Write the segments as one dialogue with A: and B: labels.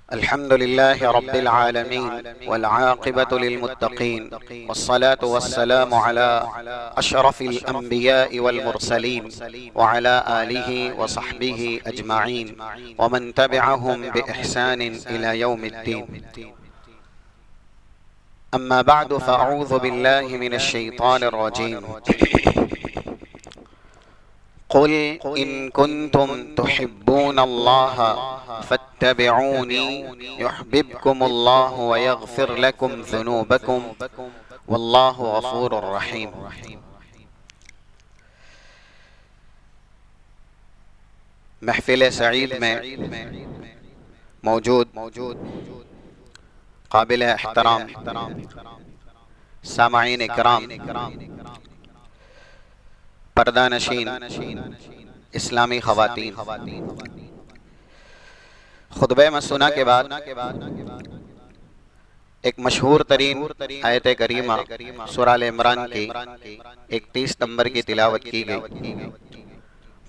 A: الحمد لله رب العالمين والعاقبة للمتقين والصلاة والسلام على أشرف الأنبياء والمرسلين وعلى آله وصحبه أجمعين ومن تبعهم بإحسان إلى يوم الدين. أما بعد، فأعوذ بالله من الشيطان الرجيم. قل إن كنتم تحبون الله فاتبعوني يحببكم الله ويغفر لكم ذنوبكم والله غفور رحيم. محفل سعید میں موجود قابل احترام سامعین اکرام، پردہ نشین اسلامی خواتین، خطبہ مسنہ کے بعد ایک مشہور ترین آیت کریمہ سورہ آل عمران کی 31 نمبر کی تلاوت کی گئی.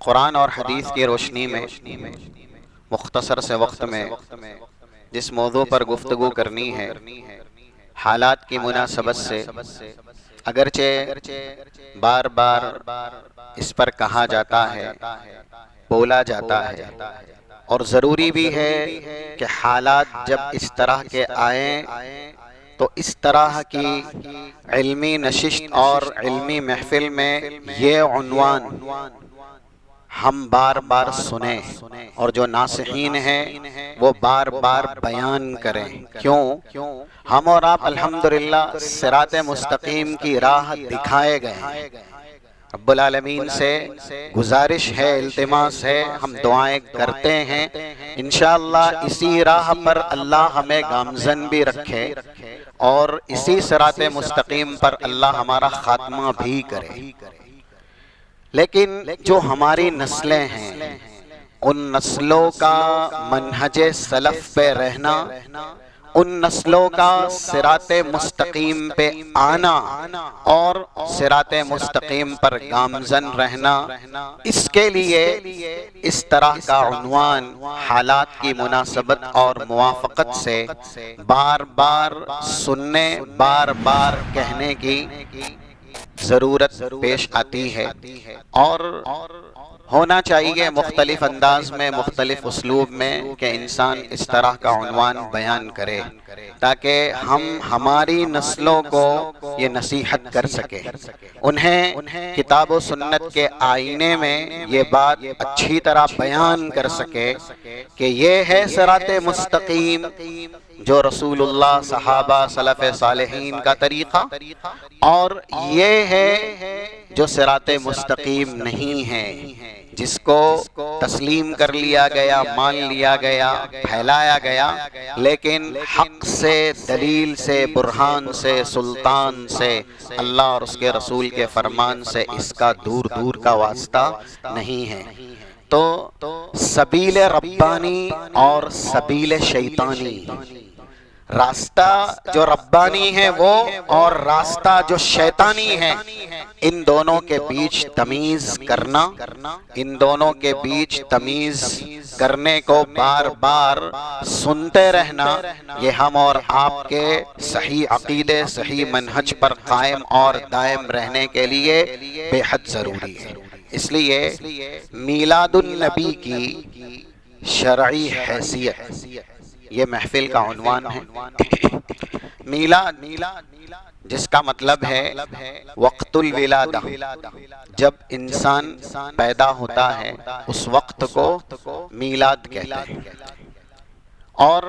A: قرآن اور حدیث کی روشنی میں مختصر سے وقت میں جس موضوع پر گفتگو کرنی ہے، حالات کی مناسبت سے اگرچہ بار بار اس پر کہا جاتا ہے، بولا جاتا ہے، اور ضروری بھی ہے کہ حالات جب اس طرح کے آئیں تو اس طرح کی علمی نشست اور علمی محفل میں یہ عنوان ہم بار بار سنیں اور جو ناصحین ہیں وہ بار بار بیان کریں. کیوں؟ ہم اور آپ الحمدللہ صراط مستقیم کی راہ دکھائے گئے ہیں. رب العالمین سے گزارش ہے، التماس ہے، ہم دعائیں کرتے ہیں انشاءاللہ اسی راہ پر اللہ ہمیں گامزن بھی رکھے اور اسی صراط مستقیم پر اللہ ہمارا خاتمہ بھی کرے. لیکن جو ہماری نسلیں ہیں، ان نسلوں کا منہج سلف پہ رہنا، ان نسلوں کا صراط مستقیم پہ آنا اور صراط مستقیم پر گامزن رہنا، اس کے لیے اس طرح کا عنوان حالات کی مناسبت اور موافقت سے بار بار سننے، بار بار کہنے کی ضرورت پیش آتی ہے. اور ہونا چاہیے مختلف انداز میں، مختلف اسلوب میں کہ انسان اس طرح کا عنوان بیان کرے تاکہ ہم ہماری نسلوں کو یہ نصیحت کر سکیں، انہیں کتاب و سنت کے آئینے میں یہ بات اچھی طرح بیان کر سکے کہ یہ ہے صراط مستقیم جو رسول اللہ، صحابہ، سلف صالحین کا طریقہ، اور یہ ہے جو صراط مستقیم نہیں ہے، جس کو تسلیم کر لیا گیا، مان لیا گیا، پھیلایا گیا، لیکن حق سے، دلیل سے، برہان سے، سلطان سے، اللہ اور اس کے رسول کے فرمان سے اس کا دور دور کا واسطہ نہیں ہے. تو سبیل ربانی اور سبیل شیطانی، راستہ جو ربانی ہے وہ اور راستہ جو شیطانی ہے، ان دونوں کے بیچ تمیز کرنا، ان دونوں کے بیچ تمیز کرنے کو بار بار سنتے رہنا، یہ ہم اور آپ کے صحیح عقیدے، صحیح منہج پر قائم اور دائم رہنے کے لیے بے حد ضروری ہے. اس لیے میلاد النبی کی شرعی حیثیت یہ محفل کا عنوان ہے. میلاد جس کا مطلب ہے وقت الولادہ، جب انسان پیدا ہوتا ہے اس وقت کو میلاد کہتے ہیں. اور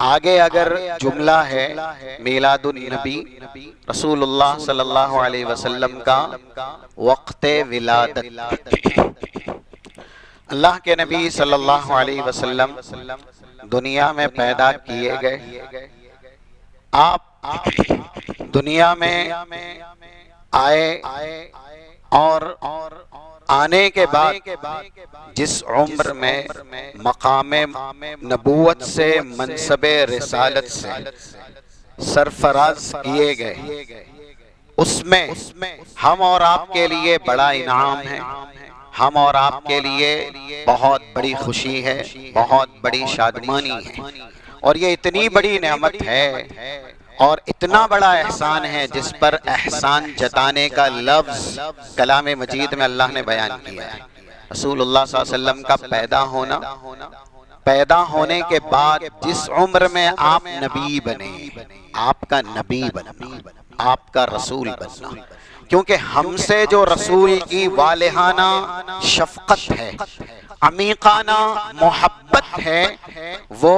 A: آگے اگر جملہ ہے میلاد النبی، رسول اللہ صلی اللہ علیہ وسلم کا وقت ولادت. اللہ کے نبی صلی اللہ علیہ وسلم دنیا میں پیدا کیے گئے. آپ دنیا میں آئے اور آنے کے بعد جس عمر میں مقام نبوت سے، منصب رسالت سے سرفراز کیے گئے، اس میں ہم اور آپ کے لیے بڑا انعام ہے. ہم اور آپ کے لیے بہت بڑی خوشی ہے، بہت بڑی شادمانی ہے، اور یہ اتنی بڑی نعمت ہے اور اتنا بڑا احسان ہے جس پر احسان جتانے کا لفظ کلام مجید میں اللہ نے بیان کیا ہے۔ رسول اللہ صلی اللہ علیہ وسلم کا پیدا ہونے کے بعد جس عمر میں آپ نبی بنے، آپ کا نبی بننا، آپ کا رسول بننا، کیونکہ ہم سے جو رسول کی والہانہ شفقت ہے، عمیقانہ محبت ہے، وہ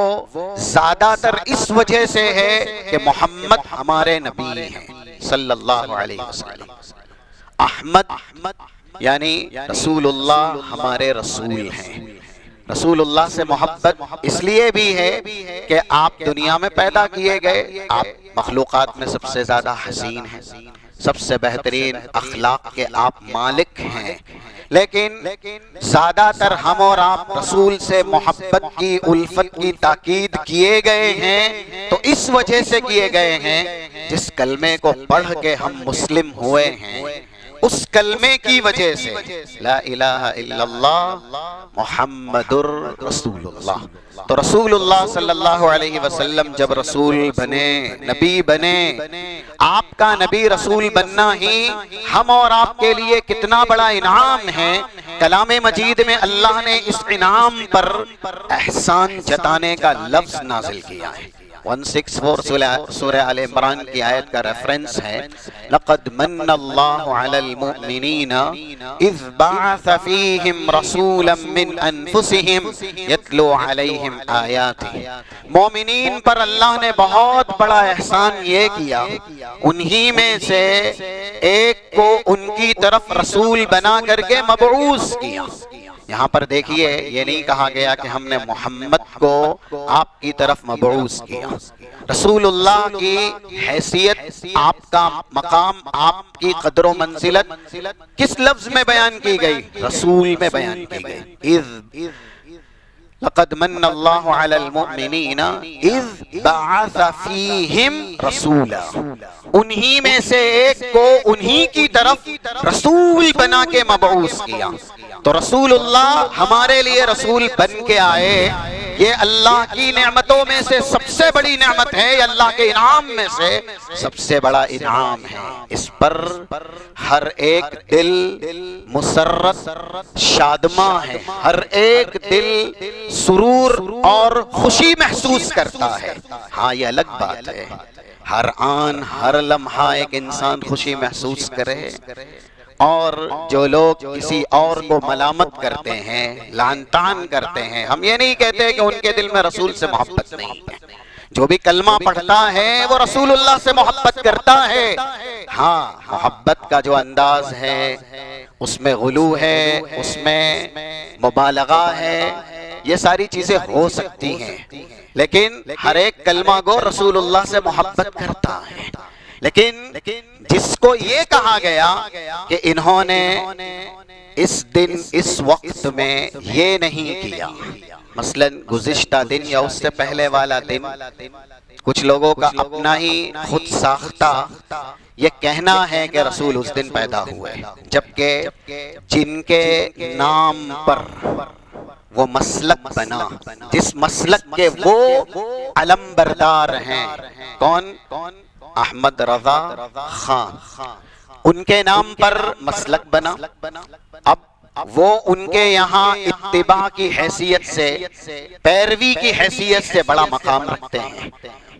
A: زیادہ تر اس وجہ سے ہے کہ محمد ہمارے نبی ہیں صلی اللہ علیہ وسلم۔ احمد یعنی رسول اللہ ہمارے رسول ہیں۔ رسول اللہ سے محبت اس لیے بھی ہے کہ آپ دنیا میں پیدا کیے گئے، آپ مخلوقات میں سب سے زیادہ حسین ہیں، سب سے بہترین اخلاق کے آپ مالک ہیں، لیکن زیادہ تر ہم اور آپ رسول سے محبت کی، الفت کی تاکید کیے گئے ہیں تو اس وجہ سے کیے گئے ہیں جس کلمے کو پڑھ کے ہم مسلم ہوئے ہیں، اس کلمے کی وجہ سے لا الہ الا اللہ محمد الرسول اللہ۔ تو رسول اللہ صلی اللہ علیہ وسلم جب رسول بنے، نبی بنے، آپ کا نبی رسول بننا ہی ہم اور آپ کے لیے کتنا بڑا انعام ہے۔ کلام مجید میں اللہ نے اس انعام پر احسان جتانے کا لفظ نازل کیا ہے۔ 164 سورہ آل عمران کی آیت کا ریفرنس ہے، لَقَدْ مَنَّ اللَّهُ عَلَى الْمُؤْمِنِينَ إِذْ بَعَثَ فِيهِمْ رَسُولًا مِّنْ أَنفُسِهِمْ يَتْلُو عَلَيْهِمْ آيَاتِهِ۔ مومنین پر اللہ نے بہت بڑا احسان یہ کیا، انہی میں سے ایک کو ان کی طرف رسول بنا کر کے مبعوث کیا۔ یہاں پر دیکھیے، یہ نہیں کہا گیا کہ ہم نے محمد کو آپ کی طرف مبعوث کیا۔ رسول اللہ کی حیثیت، آپ کا مقام، آپ کی قدر و منزلت کس لفظ میں بیان کی گئی؟ رسول میں بیان کی گئی۔ لَقَدْ مَنَّ اللَّهُ عَلَى الْمُؤْمِنِينَ إِذْ بَعَثَ فِيهِمْ رَسُولًا، انہی میں سے ایک کو انہی کی طرف رسول بنا کے مبعوث کیا۔ تو رسول اللہ ہمارے لیے رسول بن کے آئے، یہ اللہ کی نعمتوں میں سے سب سے بڑی نعمت ہے، یہ اللہ کے انعام میں سے سب سے بڑا انعام ہے۔ اس پر ہر ایک دل مسرت شادماں ہے، ہر ایک دل سرور اور خوشی محسوس کرتا ہے۔ ہاں یہ الگ بات ہے، ہر آن ہر لمحہ ایک انسان خوشی محسوس کرے، اور جو لوگ کسی اور کو ملامت کرتے ہیں، لعن طعن کرتے ہیں، ہم یہ نہیں کہتے کہ ان کے دل میں رسول سے محبت نہیں ہے۔ جو بھی کلمہ پڑھتا ہے وہ رسول اللہ سے محبت کرتا ہے۔ ہاں، محبت کا جو انداز ہے اس میں غلو ہے، اس میں مبالغہ ہے، یہ ساری چیزیں ہو سکتی ہیں، لیکن ہر ایک کلمہ گو رسول اللہ سے محبت کرتا ہے۔ لیکن جس کو یہ کہا گیا کہ انہوں نے اس دن اس وقت میں یہ نہیں کیا، مثلا گزشتہ دن یا اس سے پہلے والا دن، کچھ لوگوں کا اپنا ہی خود ساختہ یہ کہنا ہے کہ رسول اس دن پیدا ہوئے، جبکہ جن کے نام پر وہ مسلک بنا، جس مسلک کے وہ علم بردار ہیں، کون؟ احمد رضا خان، ان کے نام پر مسلک بنا۔ اب وہ ان کے یہاں اتباع کی حیثیت سے، پیروی کی حیثیت سے بڑا مقام رکھتے ہیں،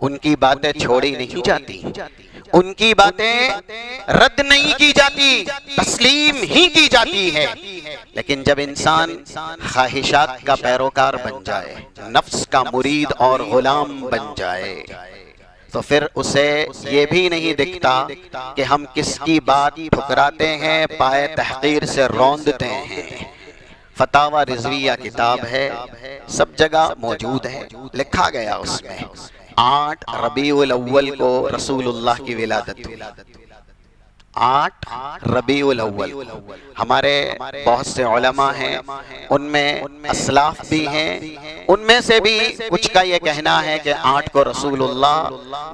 A: ان کی باتیں چھوڑی نہیں جاتی، ان کی باتیں رد نہیں کی جاتی، تسلیم ہی کی جاتی ہے۔ لیکن جب انسان خواہشات کا پیروکار بن جائے، نفس کا مرید اور غلام بن جائے، تو پھر اسے یہ بھی نہیں دکھتا کہ ہم کس کی بات ٹھکراتے ہیں، پائے تحقیر سے روندتے ہیں۔ فتاوی رضویہ کتاب ہے، سب جگہ موجود ہے، لکھا گیا اس میں 8 ربیع الاول کو رسول اللہ کی ولادت ہوئی، 8 ربیع الاول. ہمارے بہت سے علماء ہیں، ان میں اسلاف بھی ہیں، ان میں سے بھی کچھ کا یہ کہنا ہے کہ 8 کو رسول اللہ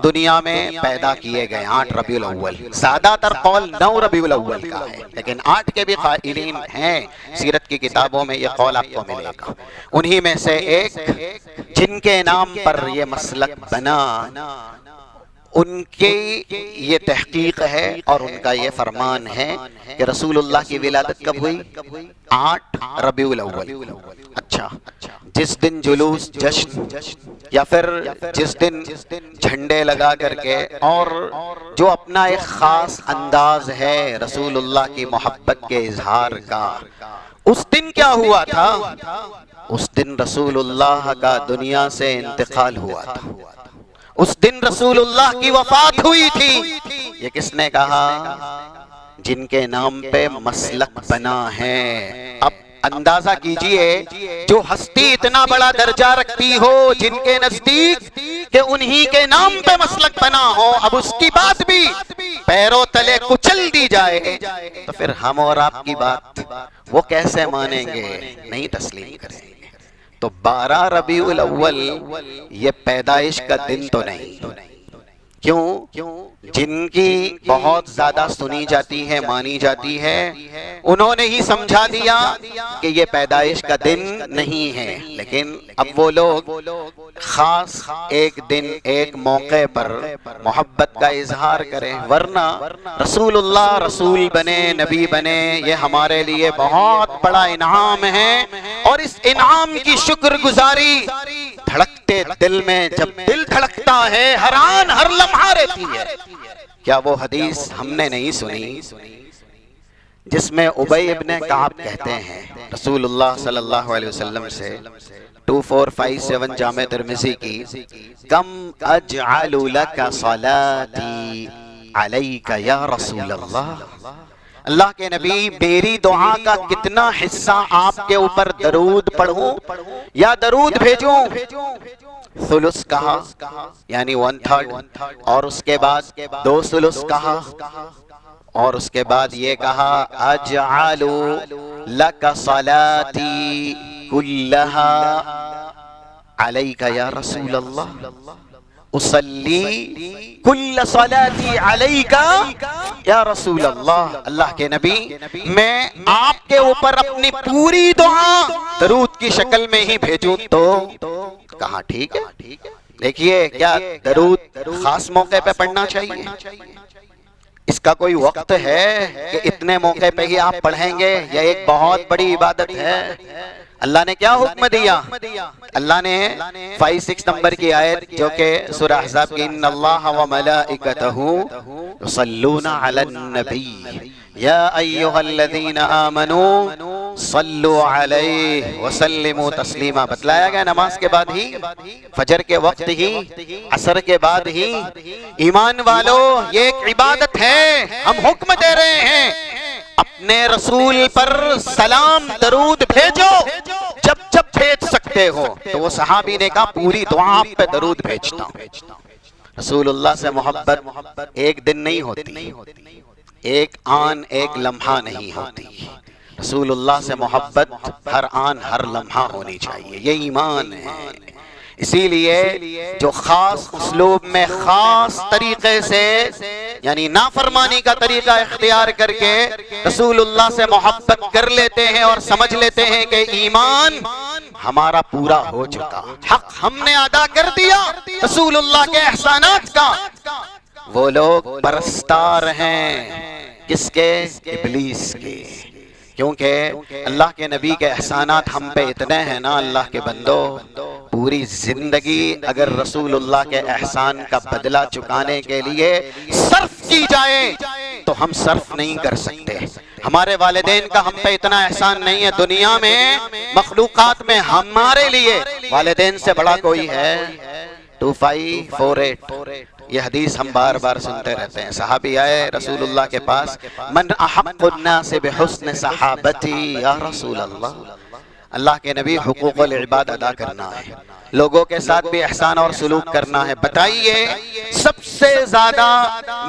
A: دنیا میں پیدا کیے گئے، 8 ربیع الاول. زیادہ تر قول 9 ربیع الاول کا ہے، لیکن 8 کے بھی قائلین ہیں. سیرت کی کتابوں میں یہ قول آپ کو ملے گا. انہی میں سے ایک جن کے نام پر یہ مسلک بنا، ان کی یہ تحقیق ہے اور ان کا یہ فرمان ہے کہ رسول اللہ کی ولادت کب ہوئی؟ 8 ربیع الاول. اچھا، جس دن جلوس، جشن، یا پھر جس دن جھنڈے لگا کر کے اور جو اپنا ایک خاص انداز ہے رسول اللہ کی محبت کے اظہار کا، اس دن کیا ہوا تھا؟ اس دن رسول اللہ کا دنیا سے انتقال ہوا تھا، اس دن رسول اللہ کی وفات ہوئی تھی. یہ کس نے کہا؟ جن کے نام پہ مسلک بنا ہے. اب اندازہ کیجئے، جو ہستی اتنا بڑا درجہ رکھتی ہو جن کے نزدیک کہ انہی کے نام پہ مسلک بنا ہو، اب اس کی بات بھی پیروں تلے کچل دی جائے، تو پھر ہم اور آپ کی بات وہ کیسے مانیں گے؟ نہیں تسلیم کریں گے. تو 12 ربیع الاول یہ پیدائش کا دن تو نہیں. کیوں؟ جن کی بہت زیادہ سنی جاتی ہے، مانی جاتی ہے، انہوں نے ہی سمجھا دیا کہ یہ پیدائش کا دن نہیں ہے. لیکن اب وہ لوگ خاص ایک دن، ایک موقع پر محبت کا اظہار کریں. ورنہ رسول اللہ رسول بنے، نبی بنے، یہ ہمارے لیے بہت بڑا انعام ہے، اور اس انعام کی شکر گزاری دھڑکتے دل میں، جب دل دھڑکتا ہے، ہر آن ہر لمحہ رہتی ہے. کیا وہ حدیث ہم نے نہیں سنی جس میں ابی ابن کعب کہتے ہیں رسول اللہ صلی اللہ علیہ وسلم سے، 2457 جامع ترمذی کی، کم اجعل لک صلاتی علیک یا رسول اللہ. اللہ کے نبی، میری دعا کا کتنا حصہ آپ کے اوپر درود پڑھوں یا درود بھیجوں؟ ثلث کہا، یعنی 1/3، اور اس کے بعد 2 ثلث کہا، اور اس کے بعد یہ کہا اجعل لک صلاتی کلہا علیک یا رسول اللہ، اصلی کل صلاتی علیک یا رسول اللہ. اللہ کے نبی، میں آپ کے اوپر اپنی پوری دعا درود کی شکل میں ہی بھیجوں تو کہا ٹھیک ہے. دیکھیے، کیا درود خاص موقع پہ پڑھنا چاہیے؟ اس کا کوئی وقت ہے کہ اتنے موقع پہ ہی آپ پڑھیں گے؟ یہ ایک بہت بڑی عبادت ہے. اللہ نے کیا حکم دیا؟ اللہ نے 56 نمبر کی آیت جو کہ سورہ احزاب کی، ان اللہ و ملائکتہ یصلون علی النبی یا ایھا الذین آمنوا صلوا علیہ وسلموا تسلیما. بتلایا گیا نماز کے بعد ہی، فجر کے وقت ہی، عصر کے بعد ہی. ایمان والو، یہ ایک عبادت ہے. ہم حکم دے رہے ہیں اپنے رسول پر سلام درود بھیجو جب بھیج سکتے ہو. تو وہ صحابی نے کہا پوری دعا آپ پہ درود بھیجتا ہوں. رسول اللہ سے محبت ایک دن نہیں ہوتی، ایک آن ایک لمحہ نہیں ہوتی. رسول اللہ سے محبت ہر آن ہر لمحہ ہونی چاہیے. یہ ایمان ہے. اسی لیے جو خاص اسلوب میں، خاص طریقے سے، یعنی نافرمانی کا طریقہ اختیار کر کے رسول اللہ سے محبت کر لیتے ہیں اور سمجھ لیتے ہیں کہ ایمان ہمارا پورا ہو چکا، حق ہم نے ادا کر دیا رسول اللہ کے احسانات کا، وہ لوگ پرستار ہیں کس کے؟ ابلیس کے. کیونکہ اللہ کے نبی کے احسانات ہم پہ اتنے ہیں نا اللہ کے بندو، پوری زندگی اگر رسول اللہ کے احسان کا بدلہ چکانے کے لیے صرف کی جائے تو ہم صرف نہیں کر سکتے. ہمارے والدین کا ہم پہ اتنا احسان نہیں ہے. دنیا میں، مخلوقات میں ہمارے لیے والدین سے بڑا کوئی ہے؟ 2548 یہ حدیث ہم بار بار سنتے رہتے ہیں. صحابی آئے رسول اللہ کے پاس، من احق الناس بحسن صحابتی یا رسول اللہ. اللہ کے نبی، حقوق العباد ادا کرنا ہے. لوگوں کے ساتھ بھی احسان اور سلوک کرنا ہے۔ بتائیے سب سے زیادہ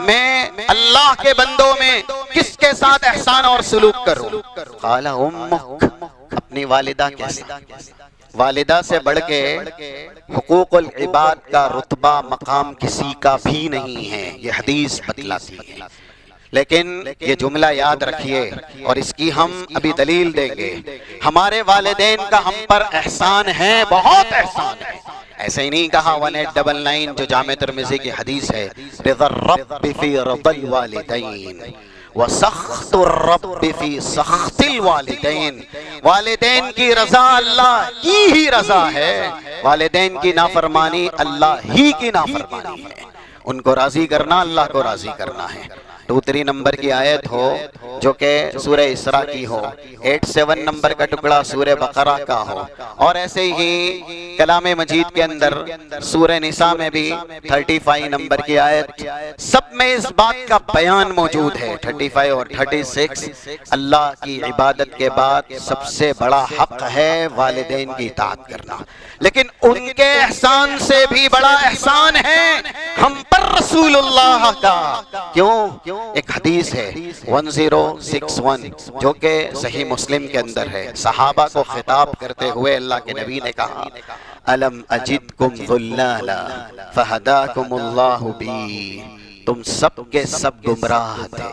A: میں اللہ کے بندوں میں کس کے ساتھ احسان اور سلوک کروں؟ قال امک، اپنی والدہ کے ساتھ۔ والدہ سے بڑھ کے حقوق العباد کا رتبہ مقام کسی کا بھی نہیں ہے، یہ حدیث بتلاتی ہے۔ لیکن یہ جملہ یاد رکھیے اور اس کی ہم ابھی دلیل دیں گے۔ ہمارے والدین کا ہم پر احسان ہے، بہت احسان ہے۔ ایسے ہی نہیں کہا 1899 جو جامع ترمذی کی حدیث ہے، رضا الرب فی رضا الوالدین وسخط الرب فی سخط الوالدین۔ والدین کی رضا اللہ کی ہی رضا ہے، والدین کی نافرمانی اللہ ہی کی نافرمانی ہے۔ ان کو راضی کرنا اللہ کو راضی کرنا ہے۔ 23 نمبر کی آیت ہو جو کہ سورہ اسراء کی ہو، 87 نمبر کا ٹکڑا سورہ بقرہ کا ہو، اور ایسے ہی کلام مجید کے اندر سورہ نساء میں بھی 35 نمبر کی آیت، سب میں اس بات کا بیان موجود ہے۔ 35 اور 36 اللہ کی عبادت کے بعد سب سے بڑا حق ہے والدین کی اطاعت کرنا، لیکن ان کے احسان سے بھی بڑا احسان ہے ہم پر رسول اللہ کا۔ کیوں؟ ایک حدیث ہے 1061 جو کہ صحیح مسلم کے اندر ہے، صحابہ کو خطاب کرتے ہوئے اللہ کے نبی نے کہا الم اجدکم ذلالا فہداکم اللہ بی، تم سب کے سب گمراہ تھے۔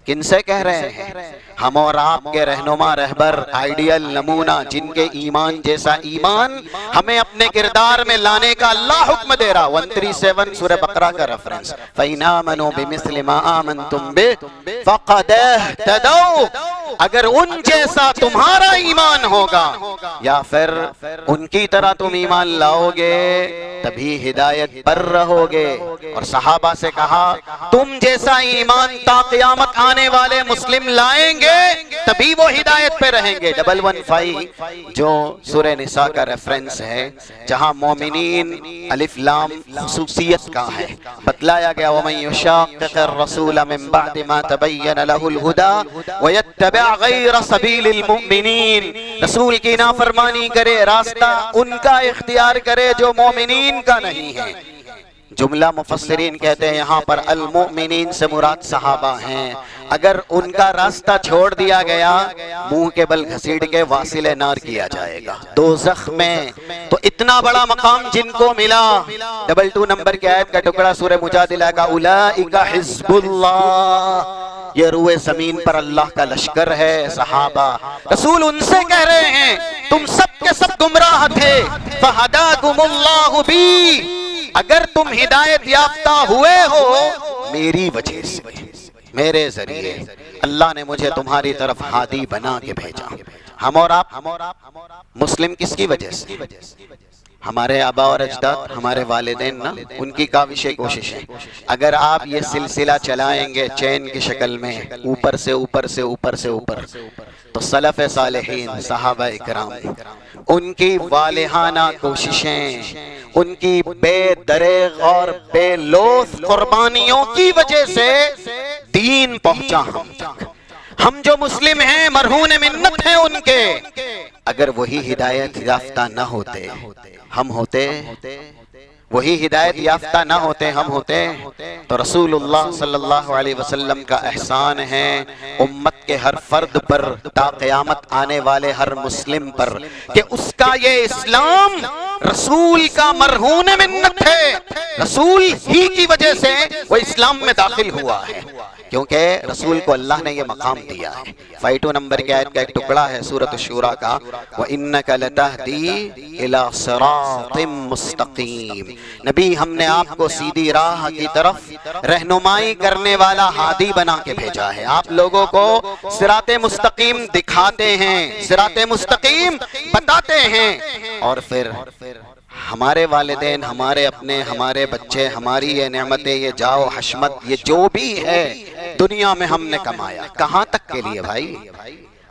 A: کن سے کہہ رہے ہیں؟ ہم اور آپ کے رہنما، رہبر، آئیڈیل، نمونہ، جن کے ایمان جیسا ایمان ہمیں اپنے کردار میں لانے کا اللہ حکم دے رہا۔ 137 سورہ بقرہ کا ریفرنس، فَإِنْ آمَنُوا بِمِثْلِ مَا آمَنْتُمْ بِهِ فَقَدْ اهْتَدَوْا، اگر ان جیسا تمہارا ایمان ہوگا یا پھر ان کی طرح تم ایمان لاؤ گے تبھی ہدایت پر رہو گے۔ اور صحابہ سے کہا تم جیسا ایمان تا قیامت آنے والے مسلم لائیں گے تبھی وہ ہدایت پہ رہیں گے۔ 115 جو سورہ نساء کا ریفرنس ہے، جہاں مومنین الف لام خصوصیت کا ہے، بتلایا گیا وَمَن يُشَاقِقِ الرَّسُولَ مِن بَعْدِ مَا تَبَيَّنَ لَهُ الْهُدَى وَيَتَّبِعْ غَيْرَ سَبِيلِ الْمُؤْمِنِينَ، رسول کی نافرمانی کرے، راستہ ان کا اختیار کرے جو مومنین کا نہیں ہے۔ جملہ مفسرین کہتے ہیں یہاں پر المؤمنین سے مراد صحابہ ہیں۔ اگر ان کا راستہ چھوڑ دیا گیا منہ کے بل گھسیٹ کے واصل نار کیا جائے گا دوزخ میں۔ تو اتنا بڑا مقام جن کو ملا، 22 نمبر کی آیت کا ٹکڑا سورہ مجادلہ کا، اولئک حزب اللہ، یہ روئے زمین پر اللہ کا لشکر ہے۔ صحابہ رسول ان سے کہہ رہے ہیں تم سب کے سب گمراہ تھے، فہداکم اللہ بی، اگر تم ہدایت یافتہ ہوئے ہو میری وجہ سے، میرے ذریعے اللہ نے مجھے تمہاری طرف ہادی بنا کے بھیجا۔ ہم اور آپ مسلم کس کی وجہ سے؟ ہمارے آبا اور اجداد، ہمارے والدین نا، ان کی کاوشیں کوششیں۔ اگر آپ یہ سلسلہ چلائیں گے چین کی شکل میں اوپر سے اوپر سے اوپر سے اوپر، تو سلف صالحین، صحابہ اکرام، ان کی والہانہ کوششیں، ان کی بے دریغ اور بے لوث قربانیوں کی وجہ سے دین پہنچا ہم تک۔ ہم جو مسلم ہیں مرہون منت ہیں ان کے، اگر وہی ہدایت یافتہ نہ ہوتے ہم ہوتے، وہی ہدایت یافتہ نہ ہوتے ہم ہوتے، تو رسول اللہ صلی اللہ علیہ وسلم کا احسان ہے امت کے ہر فرد پر تا قیامت آنے والے ہر مسلم پر کہ اس کا یہ اسلام رسول کا مرہون منت ہے، رسول ہی کی وجہ سے وہ اسلام میں داخل ہوا ہے، کیونکہ رسول کو اللہ نے یہ مقام دیا ہے۔ 52 نمبر کی آیت کا ایک ٹکڑا ہے سورۃ الشورى کا، وَإِنَّكَ لَتَهْدِي إِلَىٰ صِرَاطٍ مُسْتَقِيمٍ، نبی ہم نے آپ کو سیدھی راہ کی طرف رہنمائی کرنے والا ہادی بنا کے بھیجا ہے۔ آپ لوگوں کو صراط مستقیم دکھاتے ہیں، صراط مستقیم بتاتے ہیں، اور پھر ہمارے والدین، ہمارے اپنے، ہمارے بچے، ہماری یہ نعمتیں، یہ جاؤ حشمت، یہ جو بھی ہے دنیا میں ہم نے کمایا، کہاں تک کے لیے بھائی؟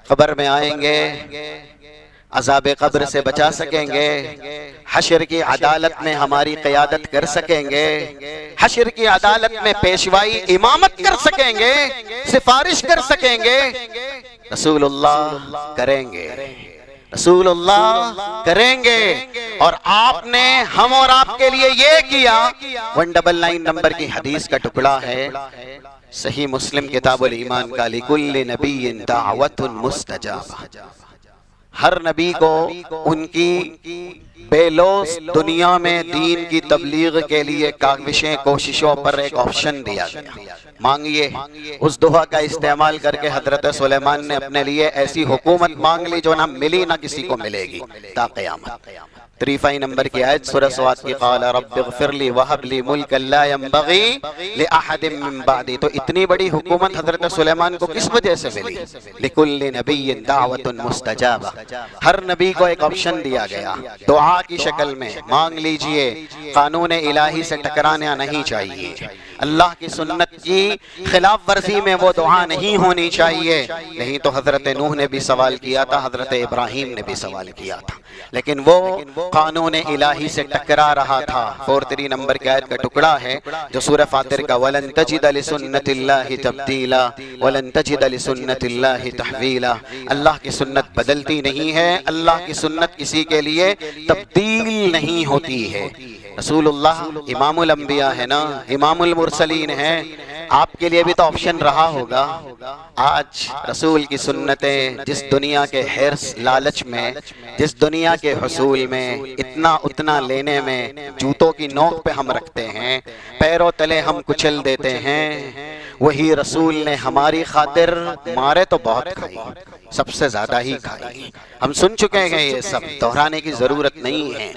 A: قبر میں آئیں گے، عذاب قبر سے بچا سکیں گے، حشر کی عدالت میں ہماری قیادت کر سکیں گے، حشر کی عدالت میں پیشوائی امامت کر سکیں گے، سفارش کر سکیں گے، رسول اللہ کریں گے، رسول اللہ کریں گے، اور آپ نے ہم اور آپ کے لیے یہ کیا۔ 199 نمبر کی حدیث کا ٹکڑا ہے، صحیح مسلم کتاب الایمان کا، لِكُلِّ نَبِيٍّ دَعْوَةٌ مُسْتَجَابَةٌ، ہر نبی کو ان کی بے لوث دنیا میں دین کی تبلیغ کے لیے کاوشیں کوششوں پر ایک آپشن دیا گیا، مانگیے۔ اس دعا کا استعمال کر کے حضرت سلیمان نے اپنے لیے ایسی حکومت مانگ لی جو نہ ملی نہ کسی کو ملے گی تا قیامت۔ 35 نمبر کی آیت سورہ سواد کی، قال رب اغفر لی وہب لی ملکا لا ينبغی لأحد من بعدی۔ تو اتنی بڑی حکومت حضرت سلیمان کو کس وجہ سے ملی؟ لِكُلِّ نَبِيٍّ دَعْوَةٌ مُسْتَجَابَةٌ، ہر نبی کو ایک آپشن دیا گیا، دعا کی شکل میں مانگ لیجئے، قانون الہی سے ٹکرانا نہیں چاہیے، اللہ کی سنت کی خلاف ورزی میں وہ دعا نہیں ہونی چاہیے۔ نہیں تو حضرت نوح نے بھی سوال کیا تھا، حضرت ابراہیم نے بھی سوال کیا تھا، لیکن وہ قانون الہی سے ٹکرا رہا تھا۔ 43 نمبر کی آیت کا ٹکڑا ہے جو سورہ فاطر کا، وَلَن تَجِدَ لِسُنَّتِ اللَّهِ تَبْدِيلًا وَلَن تَجِدَ لِسُنَّتِ اللَّهِ تَحْوِيلًا، اللہ کی سنت بدلتی نہیں ہے، اللہ کی سنت کسی کے لیے تبدیل نہیں ہوتی ہے۔ رسول اللہ امام الانبیاء ہے نا، امام المرسلین ہے، آپ کے لیے بھی تو آپشن رہا ہوگا۔ آج رسول کی سنتیں جس دنیا کے حرص لالچ میں، جس دنیا کے حصول میں، اتنا اتنا لینے میں جوتوں کی نوک پہ ہم رکھتے ہیں، پیروں تلے ہم کچل دیتے ہیں، وہی رسول نے ہماری خاطر مارے تو بہت کھائی، سب سے زیادہ ہی کھائی، ہم سن چکے ہیں، یہ سب دہرانے کی ضرورت نہیں ہے۔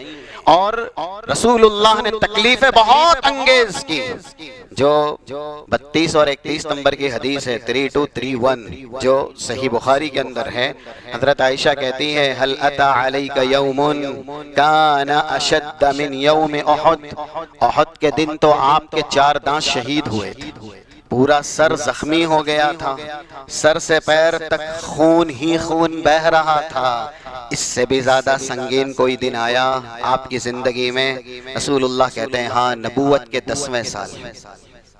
A: اور رسول اللہ نے تکلیفیں بہت انگیز کی، جو 32 اور 31 نمبر کی حدیث ہے، 3231، جو صحیح بخاری کے اندر ہے۔ حضرت عائشہ کہتی ہے، هل اتى عليك يوم كان اشد من يوم احد، احد کے دن تو آپ کے 4 دانت شہید ہوئے تھے، پورا سر زخمی ہو گیا تھا، سر سے پیر تک خون ہی خون بہہ رہا تھا۔ اس سے بھی زیادہ سنگین کوئی دن آیا آپ کی زندگی میں؟ رسول اللہ کہتے ہیں ہاں، نبوت کے 10ویں سال،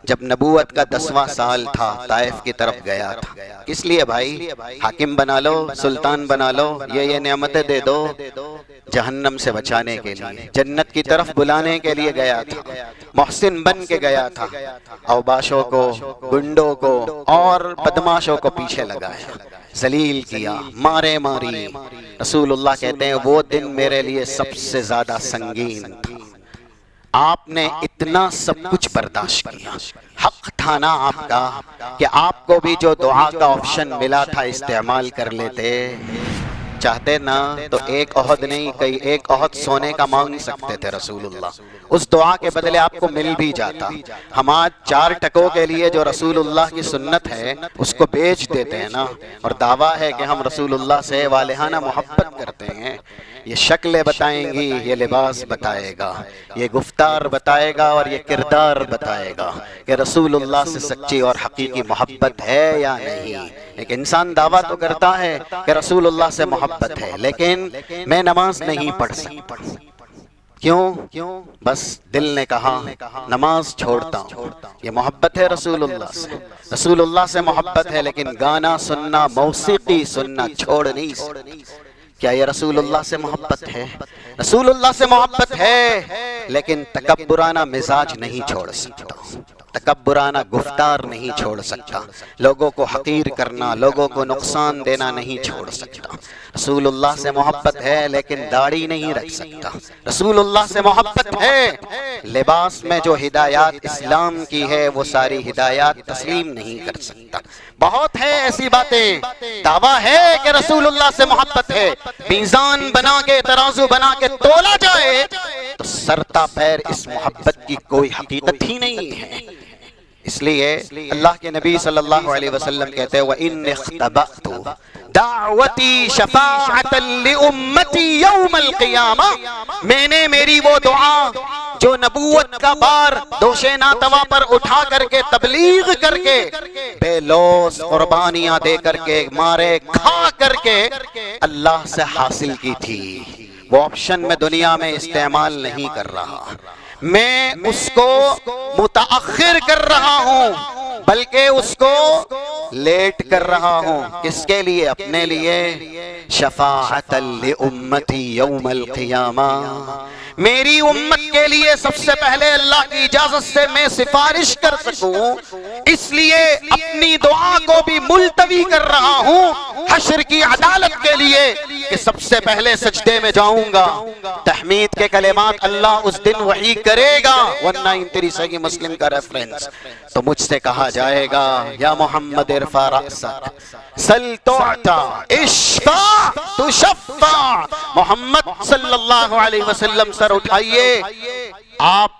A: جب نبوت کا 10واں سال تھا، طائف کی طرف گیا تھا۔ کس لیے بھائی؟ حاکم بنا لو، سلطان بنا لو، یہ نعمتیں دے دو، جہنم سے بچانے کے لیے، جنت کی طرف بلانے کے لیے گیا تھا، محسن بن کے گیا تھا، اوباشوں کو، گنڈوں کو اور بدماشوں کو پیچھے لگایا، ذلیل کیا، مارے ماری۔ رسول اللہ کہتے ہیں وہ دن میرے لیے سب سے زیادہ سنگین تھا، آپ نے اتنا سب کچھ برداشت کیا۔ حق تھا نا آپ کا کہ آپ کو بھی جو دعا کا آپشن ملا تھا استعمال کر لیتے، چاہتے نا تو ایک عہد نہیں، کئی ایک عہد سونے کا مانگ سکتے تھے رسول اللہ، اس دعا کے بدلے آپ کو مل بھی جاتا۔ ہم آج 4 ٹکوں کے لیے جو رسول اللہ کی سنت ہے اس کو بیچ دیتے ہیں نا، اور دعویٰ ہے کہ ہم رسول اللہ سے والہانہ محبت کرتے ہیں۔ یہ شکلیں بتائیں گی، یہ لباس بتائے گا، یہ گفتار بتائے گا، اور یہ کردار بتائے گا کہ رسول اللہ سے سچی اور حقیقی محبت ہے یا نہیں۔ ایک انسان دعویٰ تو کرتا ہے کہ رسول اللہ سے محبت ہے، لیکن میں نماز نہیں پڑھ سکتا، کیوں؟ بس دل نے کہا نماز چھوڑتا ہوں۔ یہ محبت ہے رسول اللہ سے، رسول اللہ سے محبت ہے، لیکن گانا سننا، موسیقی سننا چھوڑ نہیں سکتا۔ کیا یہ رسول اللہ سے محبت ہے؟ رسول اللہ سے محبت ہے، لیکن تکبرانہ مزاج نہیں چھوڑ سکتا، تکبرانہ گفتار نہیں چھوڑ سکتا، لوگوں کو حقیر کرنا، لوگوں کو نقصان دینا نہیں چھوڑ سکتا۔ رسول اللہ سے محبت ہے، لیکن داڑھی نہیں رکھ سکتا۔ رسول اللہ سے محبت ہے، لباس میں جو ہدایات اسلام کی ہے وہ ساری ہدایات تسلیم نہیں کر سکتا۔ بہت ہے ایسی باتیں، دعویٰ ہے کہ رسول اللہ سے محبت ہے، میزان بنا کے، ترازو بنا کے تولا جائے تو سرتا پیر اس محبت کی کوئی حقیقت ہی نہیں ہے۔ اس لیے اللہ کے نبی صلی اللہ علیہ وسلم کہتے ہیں وَإِنِّ اخْتَبَأْتُ دعوتی شفاعت لأمتی یوم القیامہ، میں نے میری وہ دعا جو نبوت کا بار دوش ناتوا پر اٹھا کر کے، تبلیغ کر کے، بے لوث قربانیاں دے کر کے، مارے کھا کر کے اللہ سے حاصل کی تھی، وہ آپشن میں دنیا میں استعمال نہیں کر رہا، میں اس کو متاخر کر رہا ہوں، بلکہ اس کو لیٹ کر رہا ہوں، کس کے لیے؟ اپنے لیے، شفاعۃ لامتی یوم القیامہ، میری امت کے لیے سب سے پہلے اللہ کی اجازت سے میں سفارش کر سکوں، اس لیے اپنی دعا کو بھی ملتوی کر رہا ہوں حشر کی عدالت کے لیے کہ سب سے پہلے سجدے میں جاؤں گا، تحمید کے کلمات اللہ اس دن وحی کرے گا، 193 صحیح مسلم کا ریفرنس، تو مجھ سے کہا جائے گا یا محمد ارفع رأسک سل تعطا اشفع تشفع، محمد صلی اللہ علیہ وسلم سر اٹھائیے، آپ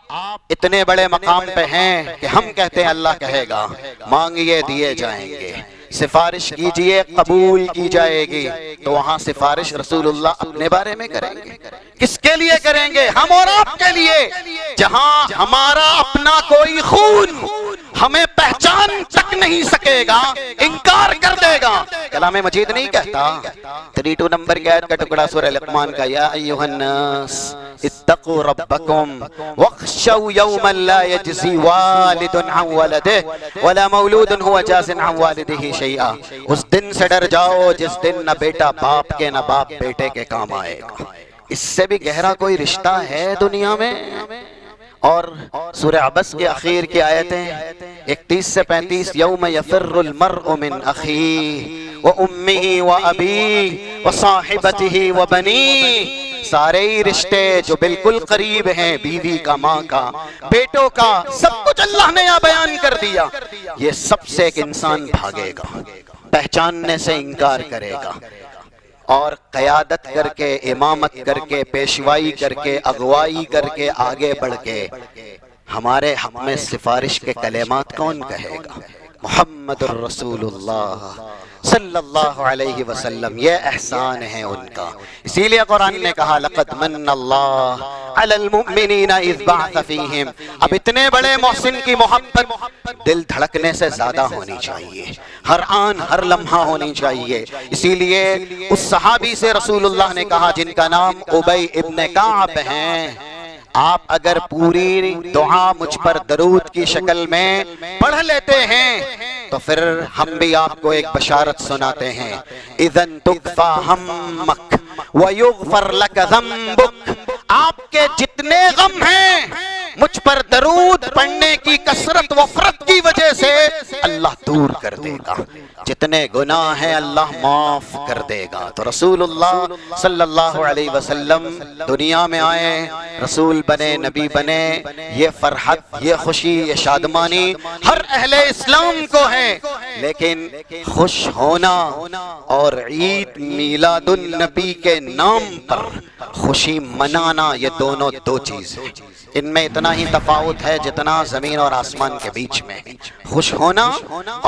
A: اتنے بڑے مقام پہ ہیں کہ ہم کہتے ہیں اللہ کہے گا مانگیے دیے جائیں گے، سفارش کیجئے قبول کی جائے گی، تو وہاں سفارش رسول اللہ اپنے بارے میں کریں گے، کس کے لیے کریں گے؟ ہم اور آپ کے لیے، جہاں ہمارا اپنا کوئی خون ہمیں پہچان تک نہیں سکے گا، انکار کر دے گا۔ کلام مجید نہیں کہتا 32 نمبر کی آیت کا ٹکڑا سورہ لقمان کا، یا ایھا الناس اتقوا ربکم واخشوا یوما لا یجزی والد عن ولدہ ولا مولود هو جاز عن والدہ شیئا، اس دن سے ڈر جاؤ جس دن نہ بیٹا باپ کے نہ باپ بیٹے کے کام آئے گا۔ اس سے بھی گہرا کوئی رشتہ ہے دنیا میں؟ اور سورہ عبس کے اخیر کی آیتیں 31 سے 35، یوم یفر المرء من اخیہ وامہ وابیہ وصاحبتہ وبنیہ، سارے ہی رشتے جو بالکل قریب ہیں، بیوی کا، ماں کا، بیٹوں کا، سب کچھ اللہ نے یہاں بیان کر دیا، یہ سب سے ایک انسان بھاگے گا، پہچاننے سے انکار کرے گا، اور قیادت کر کے، امامت کر کے، پیشوائی کر کے، اغوائی کر کے، آگے بڑھ کے ہمارے حق میں سفارش کے کلمات کون کہے گا؟ محمد الرسول اللہ صلی اللہ علیہ وسلم، یہ احسان ہے ان کا۔ اسی لیے قرآن نے کہا لقد من اللہ علی المؤمنین اذ بعث فیہم، اب اتنے بڑے محسن کی محبت دل دھڑکنے سے زیادہ ہونی چاہیے، ہر آن ہر لمحہ ہونی چاہیے۔ اسی لیے اس صحابی سے رسول اللہ نے کہا جن کا نام ابی ابن کعب ہیں، آپ اگر پوری دعا مجھ پر درود کی شکل میں پڑھ لیتے ہیں تو پھر ہم بھی آپ کو ایک بشارت سناتے ہیں، اذن تکفی ہمک ویغفر لک ذنبک، آپ کے جتنے غم ہیں مجھ پر درود پڑھنے کی کثرت وفرت کی وجہ سے اللہ دور کر دے گا، جتنے گناہ ہیں اللہ معاف کر دے گا۔ تو رسول اللہ صلی اللہ علیہ وسلم دنیا میں آئے، رسول بنے، نبی بنے، یہ فرحت، یہ خوشی، یہ شادمانی ہر اہل اسلام کو ہے، لیکن خوش ہونا اور عید میلاد النبی کے نام پر خوشی منانا یہ دونوں دو چیز ہیں، ان میں اتنا ہی تفاوت ہے جتنا زمین اور آسمان کے بیچ میں۔ خوش ہونا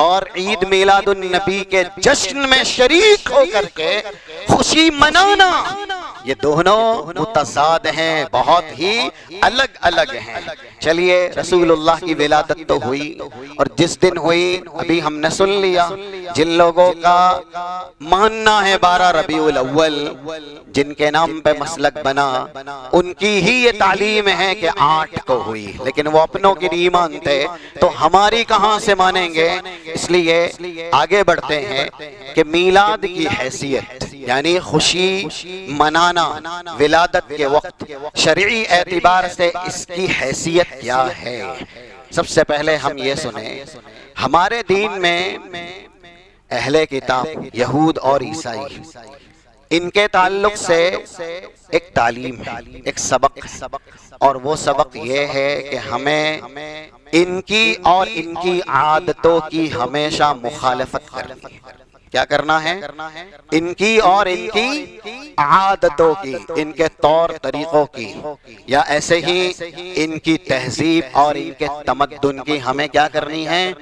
A: اور عید میلاد النبی کے جشن میں شریک ہو کر کے خوشی منانا یہ دونوں متضاد ہیں، بہت ہی الگ الگ ہیں۔ چلیے رسول اللہ کی ولادت تو ہوئی، اور جس دن ہوئی ابھی ہم نے سن لیا، جن لوگوں کا ماننا ہے 12 ربیع الاول جن کے نام پہ مسلک بنا، ان کی ہی یہ تعلیم ہے کہ 8 کو ہوئی، لیکن وہ اپنوں کی نہیں مانتے، تو ہماری کہاں سے مانیں گے؟ اس لیے آگے بڑھتے ہیں کہ میلاد کی حیثیت یعنی خوشی منانا ولادت کے وقت شرعی اعتبار سے اس کی حیثیت کیا ہے۔ سب سے پہلے ہم یہ سنیں، ہمارے دین میں اہل کتاب یہود اور عیسائی، ان کے تعلق سے ایک تعلیم ہے، ایک سبق ہے، اور وہ سبق یہ ہے کہ ہمیں ان کی اور ان کی عادتوں کی ہمیشہ مخالفت کرنی ہے۔ کیا کرنا ہے؟ ان کی اور ان کی عادتوں کی، ان کے طور طریقوں کی، یا ایسے ہی ان کی تہذیب اور ان کے تمدن کی ہمیں کیا کرنی ہے؟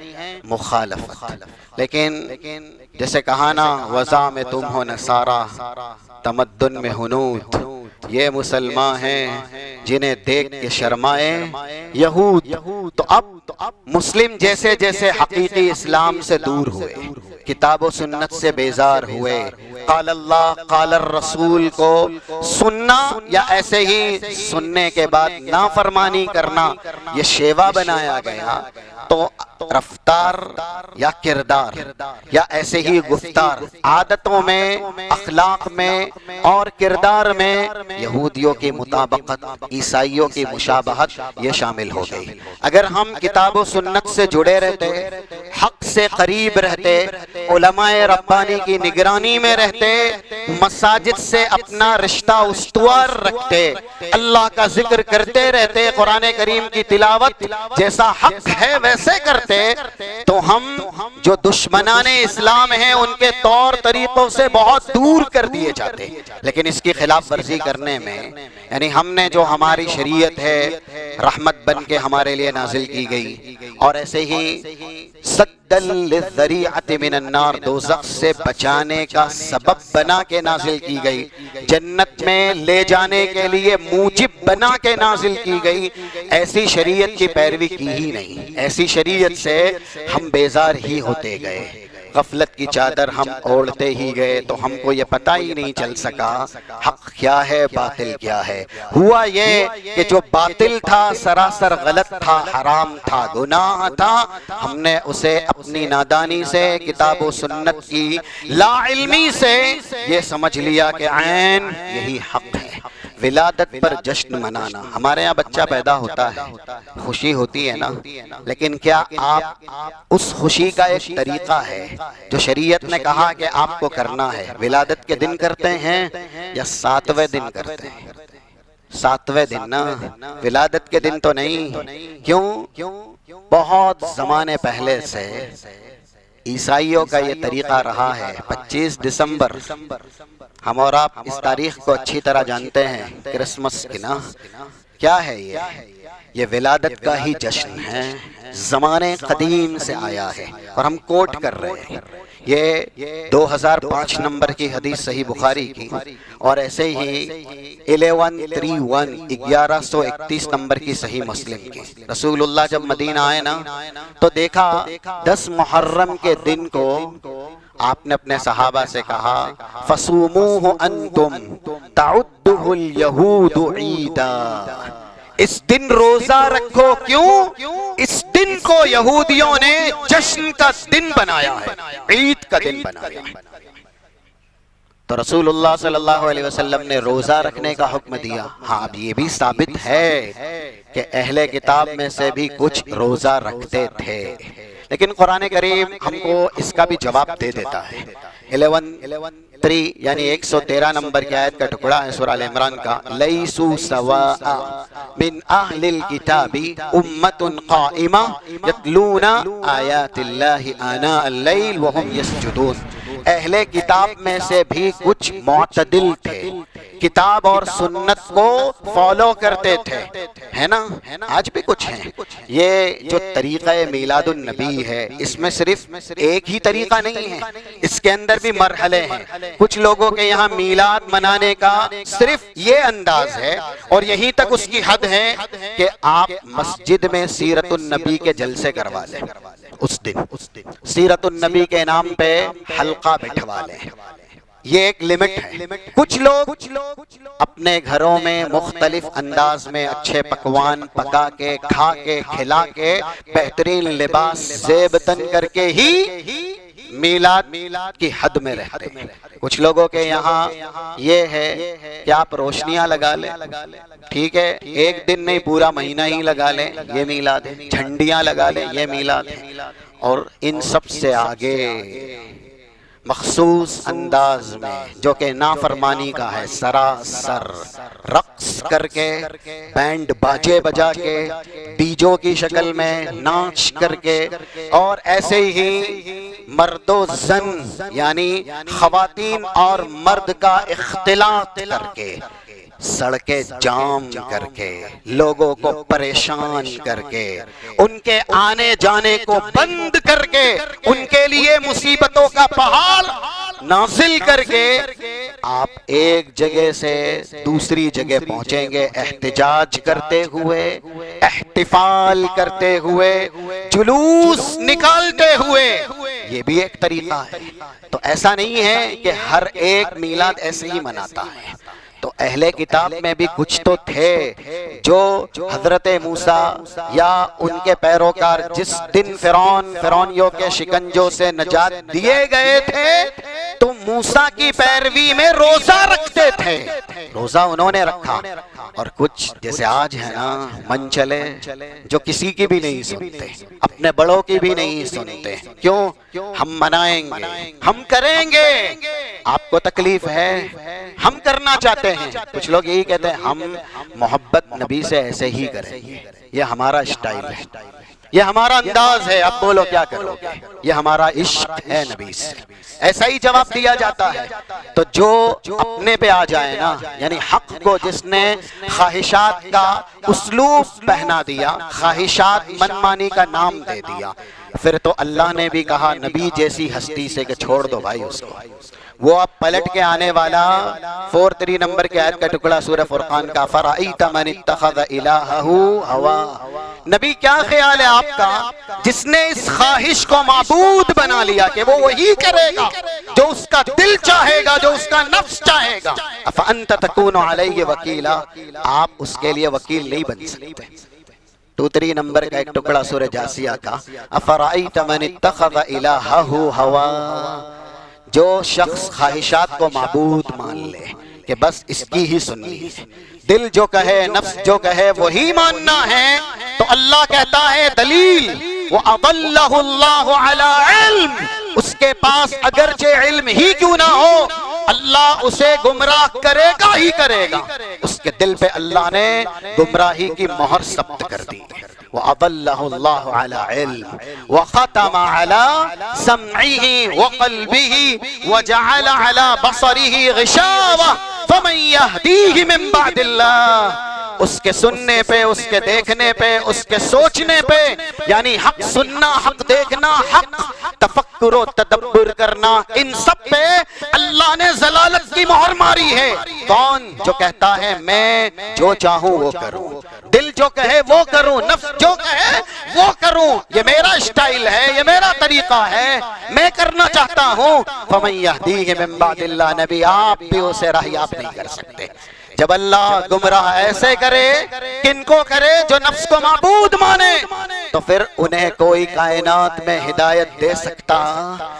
A: مخالفت۔ لیکن جیسے کہا نا وضع میں تم ہو نصارہ تمدن میں ہنود، یہ مسلمان ہیں جنہیں دیکھ کے شرمائے یہود۔ تو اب مسلم جیسے جیسے حقیقی اسلام سے دور ہوئے، کتاب و سنت سے بیزار ہوئے، قال اللہ قال الرسول کو سننا یا ایسے ہی سننے کے بعد نافرمانی کرنا یہ شیوا بنایا گیا، تو رفتار یا کردار یا ایسے ہی گفتار، عادتوں میں، اخلاق میں اور کردار میں یہودیوں کی مطابقت، عیسائیوں کی مشابہت یہ شامل ہو گئی۔ اگر ہم کتاب و سنت سے جڑے رہتے، حق سے قریب رہتے، علماء ربانی کی نگرانی میں رہتے، مساجد سے اپنا رشتہ استوار رکھتے، اللہ کا ذکر کرتے رہتے، قرآن کریم کی تلاوت جیسا حق ہے ویسے کرتے، تو ہم جو دشمنان اسلام ہیں ان کے طور طریقوں سے بہت دور کر دیے جاتے۔ لیکن اس کی خلاف ورزی کرنے میں، یعنی ہم نے جو ہماری شریعت ہے رحمت بن کے ہمارے لیے نازل کی گئی، اور ایسے ہی سدًا للذریعۃ من النار، دوزخ سے بچانے کا سبب بنا کے نازل کی گئی، جنت میں لے جانے کے لیے موجب بنا کے نازل کی گئی، ایسی شریعت کی پیروی کی ہی نہیں۔ ایسی شریعت سے ہم بیزار ہی ہوتے گئے، غفلت کی چادر ہم اوڑھتے ہی گئے، تو ہم کو یہ پتہ ہی نہیں چل سکا حق کیا ہے باطل کیا ہے۔ ہوا یہ کہ جو باطل تھا سراسر غلط تھا، حرام تھا، گناہ تھا، ہم نے اسے اپنی نادانی سے، کتاب و سنت کی لا علمی سے یہ سمجھ لیا کہ عین یہی حق ہے۔ ولادت پر جشن منانا، ہمارے ہاں بچہ پیدا ہوتا ہے، خوشی ہوتی ہے نا، لیکن کیا آپ اس خوشی کا ایک طریقہ ہے جو شریعت نے کہا کہ آپ کو کرنا ہے، ولادت کے دن کرتے ہیں یا 7ویں دن کرتے ہیں؟ 7ویں دن نا، ولادت کے دن تو نہیں۔ کیوں؟ بہت زمانے پہلے سے عیسائیوں کا یہ طریقہ رہا ہے۔ 25 دسمبر، ہم اور آپ اس تاریخ کو اچھی طرح جانتے ہیں، کرسمس کی نا، کیا ہے یہ ولادت کا ہی جشن ہے، زمانے قدیم سے آیا ہے، اور ہم کوٹ کر رہے ہیں۔ یہ 2005 نمبر کی حدیث صحیح بخاری کی، اور ایسے ہی 1131 نمبر کی صحیح مسلم کی۔ رسول اللہ جب مدینہ آئے نا تو دیکھا 10 محرم کے دن کو آپ نے اپنے صحابہ سے کہا فَصُومُوهُ أَنْتُمْ تَعُدُّهُ الْيَهُودُ عِيدًا، اس دن روزہ رکھو۔ کیوں؟ اس دن کو یہودیوں نے جشن کا دن بنایا ہے، عید کا دن بنایا ہے۔ تو رسول اللہ صلی اللہ علیہ وسلم نے روزہ رکھنے کا حکم دیا۔ ہاں، اب یہ بھی ثابت ہے کہ اہل کتاب میں سے بھی کچھ روزہ رکھتے تھے، لیکن قرآن کریم ہم کو اس کا بھی جواب دے دیتا ہے۔ 11:3 یعنی 113 نمبر کی آیت کا ٹکڑا ہے سورہ ال عمران کا، لیسوا سواء من اہل الکتاب امۃ قائمہ یتلون آیات اللہ آناء اللیل وہم یسجدون، اہل کتاب میں سے بھی کچھ معتدل تھے، کتاب اور سنت کو فالو کرتے تھے، ہے نا؟ آج بھی کچھ ہیں۔ یہ جو طریقہ میلاد النبی ہے، اس میں صرف ایک ہی طریقہ نہیں ہے، اس کے اندر بھی مرحلے ہیں۔ کچھ لوگوں کے یہاں میلاد منانے کا صرف یہ انداز ہے، اور یہیں تک اس کی حد ہے کہ آپ مسجد میں سیرت النبی کے جلسے کروا لیں، اس دن سیرت النبی کے نام پہ حلقہ بٹھوا لیں، یہ ایک لمٹ ہے۔ کچھ لوگ اپنے گھروں میں مختلف انداز میں اچھے پکوان پکا کے، کھا کے، کھلا کے، بہترین لباس زیب تن کر کے ہی میلاد کی حد میں رہتے ہیں۔ کچھ لوگوں کے یہاں یہ ہے کہ آپ روشنیاں لگا لیں، ٹھیک ہے، ایک دن نہیں پورا مہینہ ہی لگا لیں، یہ میلاد ہے، جھنڈیاں لگا لیں، یہ میلاد ہے۔ اور ان سب سے آگے مخصوص انداز میں جو کہ نافرمانی کا ہے، سراسر رقص کر کے، بینڈ باجے بجا کے، ڈیجوں کی شکل میں ناچ کر کے، اور ایسے ہی مرد و زن یعنی خواتین اور مرد کا اختلاط کر کے، سڑکیں جام کر کے، لوگوں کو پریشان کر کے، ان کے آنے جانے کو بند کر کے، ان کے لیے مصیبتوں کا پہاڑ نازل کر کے، آپ ایک جگہ سے دوسری جگہ پہنچیں گے احتجاج کرتے ہوئے، احتفال کرتے ہوئے، جلوس نکالتے ہوئے۔ یہ بھی ایک طریقہ ہے۔ تو ایسا نہیں ہے کہ ہر ایک میلاد ایسے ہی مناتا ہے، تو اہل کتاب میں بھی کچھ تو تھے جو حضرت موسیٰ یا ان کے پیروکار جس دن فرعونیوں کے شکنجوں سے نجات دیے گئے تھے تو موسیٰ کی پیروی میں روزہ رکھتے تھے، روزہ انہوں نے رکھا۔ اور کچھ جیسے آج ہے نا من چلے جو کسی کی بھی نہیں سنتے، اپنے بڑوں کی بھی نہیں سنتے، کیوں؟ ہم منائیں گے، ہم کریں گے، آپ کو تکلیف ہے، ہم کرنا چاہتے ہیں۔ کچھ لوگ یہی کہتے ہیں ہم محبت نبی سے ایسے ہی کریں گے، یہ ہمارا اسٹائل ہے، یہ ہمارا انداز ہے، اب بولو کیا کرو گے، یہ ہمارا عشق ہے نبی سے، ایسا ہی جواب دیا جاتا ہے۔ تو جو اپنے پہ آ جائے نا، یعنی حق کو جس نے خواہشات کا اسلوب پہنا دیا، خواہشات منمانی کا نام دے دیا، پھر تو اللہ نے بھی کہا نبی جیسی ہستی سے کہ چھوڑ دو بھائی اس کو۔ وہ اب پلٹ کے آنے والا 43 نمبر کے آیت کا ٹکڑا سورہ فرقان کا، فَرَأَيْتَ مَنِ اتَّخَذَ إِلَٰهَهُ هَوَاهُ۔ نبی کیا خیال ہے آپ کا جس نے اس خواہش کو معبود بنا لیا کہ وہ وہی کرے گا جو اس کا دل چاہے گا، جو اس کا نفس چاہے گا۔ أَفَأَنْتَ تَكُونُ عَلَيْهِ وَكِيلًا، آپ اس کے لیے وکیل نہیں بن سکتے۔ 23 نمبر کا ایک ٹکڑا سورہ جاسیہ کا، أَفَرَأَيْتَ مَنِ اتَّخَذَ إِلَٰهَهُ هَوَاهُ، جو شخص خواہشات کو معبود مان لے کہ بس اس کی ہی سننی ہے، دل جو کہے، نفس جو کہے وہی ماننا ہے، تو اللہ کہتا ہے دلیل وَأَضَلَّهُ اللَّهُ عَلَىٰ عِلْمٍ، اس کے پاس اگرچہ علم ہی کیوں نہ ہو اللہ اسے گمراہ کرے گا ہی کرے گا، اس کے دل پہ اللہ نے گمراہی کی مہر ثبت کر دی۔ وَأَضَلَّهُ اللَّهُ عَلَىٰ عِلْمٍ وَخَتَمَ عَلَىٰ سَمْعِهِ وَقَلْبِهِ وَجَعَلَ عَلَىٰ بَصَرِهِ غِشَاوَةً فَمَن يَهْدِيهِ مِن بَعْدِ اللَّهِ، اس کے سننے پہ، اس کے دیکھنے پہ، اس کے سوچنے پہ، یعنی حق سننا، حق دیکھنا، حق تفکر و تدبر کرنا، ان سب پہ اللہ نے ضلالت کی مہر ماری ہے۔ کون؟ جو کہتا ہے میں جو چاہوں وہ کروں، دل جو کہے وہ کروں، نفس جو کہے وہ کروں، یہ میرا اسٹائل ہے، یہ میرا طریقہ ہے، میں کرنا چاہتا ہوں۔ فَمَن يَهْدِيهِ مِن بَعْدِ اللَّهِ، نبی آپ بھی اسے راہیاب نہیں کر سکتے۔ جب اللہ گمراہ ایسے کرے، کن کو کرے؟ جو نفس کو معبود مانے، تو پھر انہیں کوئی کائنات میں ہدایت دے سکتا؟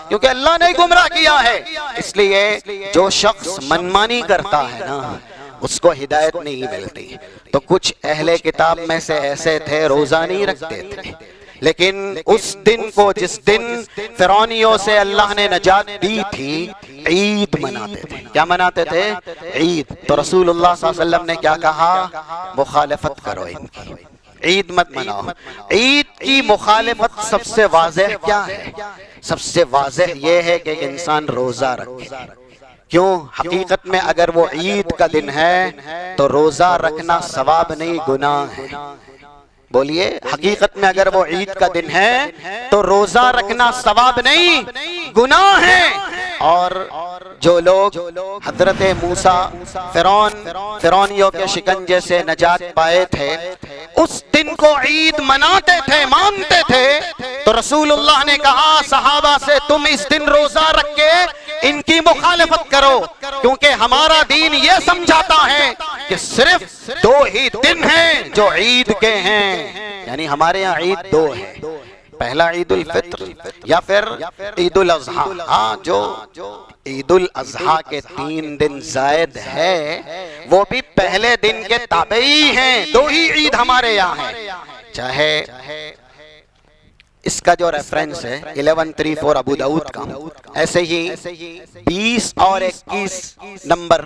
A: کیونکہ اللہ نے گمراہ کیا ہے۔ اس لیے جو شخص منمانی کرتا ہے نا اس کو ہدایت نہیں ملتی۔ تو کچھ اہل کتاب میں سے ایسے تھے روزہ نہیں رکھتے تھے، لیکن اس دن کو جس دن فرعونیوں سے اللہ نے نجات دی تھی عید مناتے تھے۔ کیا مناتے تھے؟ عید۔ تو رسول اللہ صلی اللہ علیہ وسلم نے کیا کہا؟ مخالفت کرو ان کی، عید مت مناؤ۔ عید کی مخالفت سب سے واضح کیا ہے؟ سب سے واضح یہ ہے کہ انسان روزہ رکھے۔ کیوں؟ حقیقت میں اگر وہ عید کا دن ہے تو روزہ رکھنا ثواب نہیں، گناہ ہے۔ بولیے، حقیقت میں اگر وہ عید کا دن ہے تو روزہ رکھنا ثواب نہیں، گناہ ہے۔ اور جو لوگ حضرت موسیٰ فرعونیوں کے شکنجے سے نجات پائے تھے اس دن کو عید مناتے تھے، مانتے تھے، تو رسول اللہ نے کہا صحابہ سے تم اس دن روزہ رکھ کے ان کی مخالفت کرو، کیونکہ ہمارا دین یہ سمجھاتا ہے کہ صرف 2 ہی دن ہیں جو عید کے ہیں، یعنی ہمارے یہاں عید 2 ہیں، پہلا عید الفطر یا پھر عید الاضحیٰ۔ ہاں، جو عید الاضحیٰ کے 3 دن زائد ہے وہ بھی پہلے دن کے تابعی ہیں، 2 ہی عید ہمارے یہاں ہیں۔ چاہے اس کا جو ریفرنس ہے 1134 ابو داؤد کا، ایسے ہی 20 اور 21 نمبر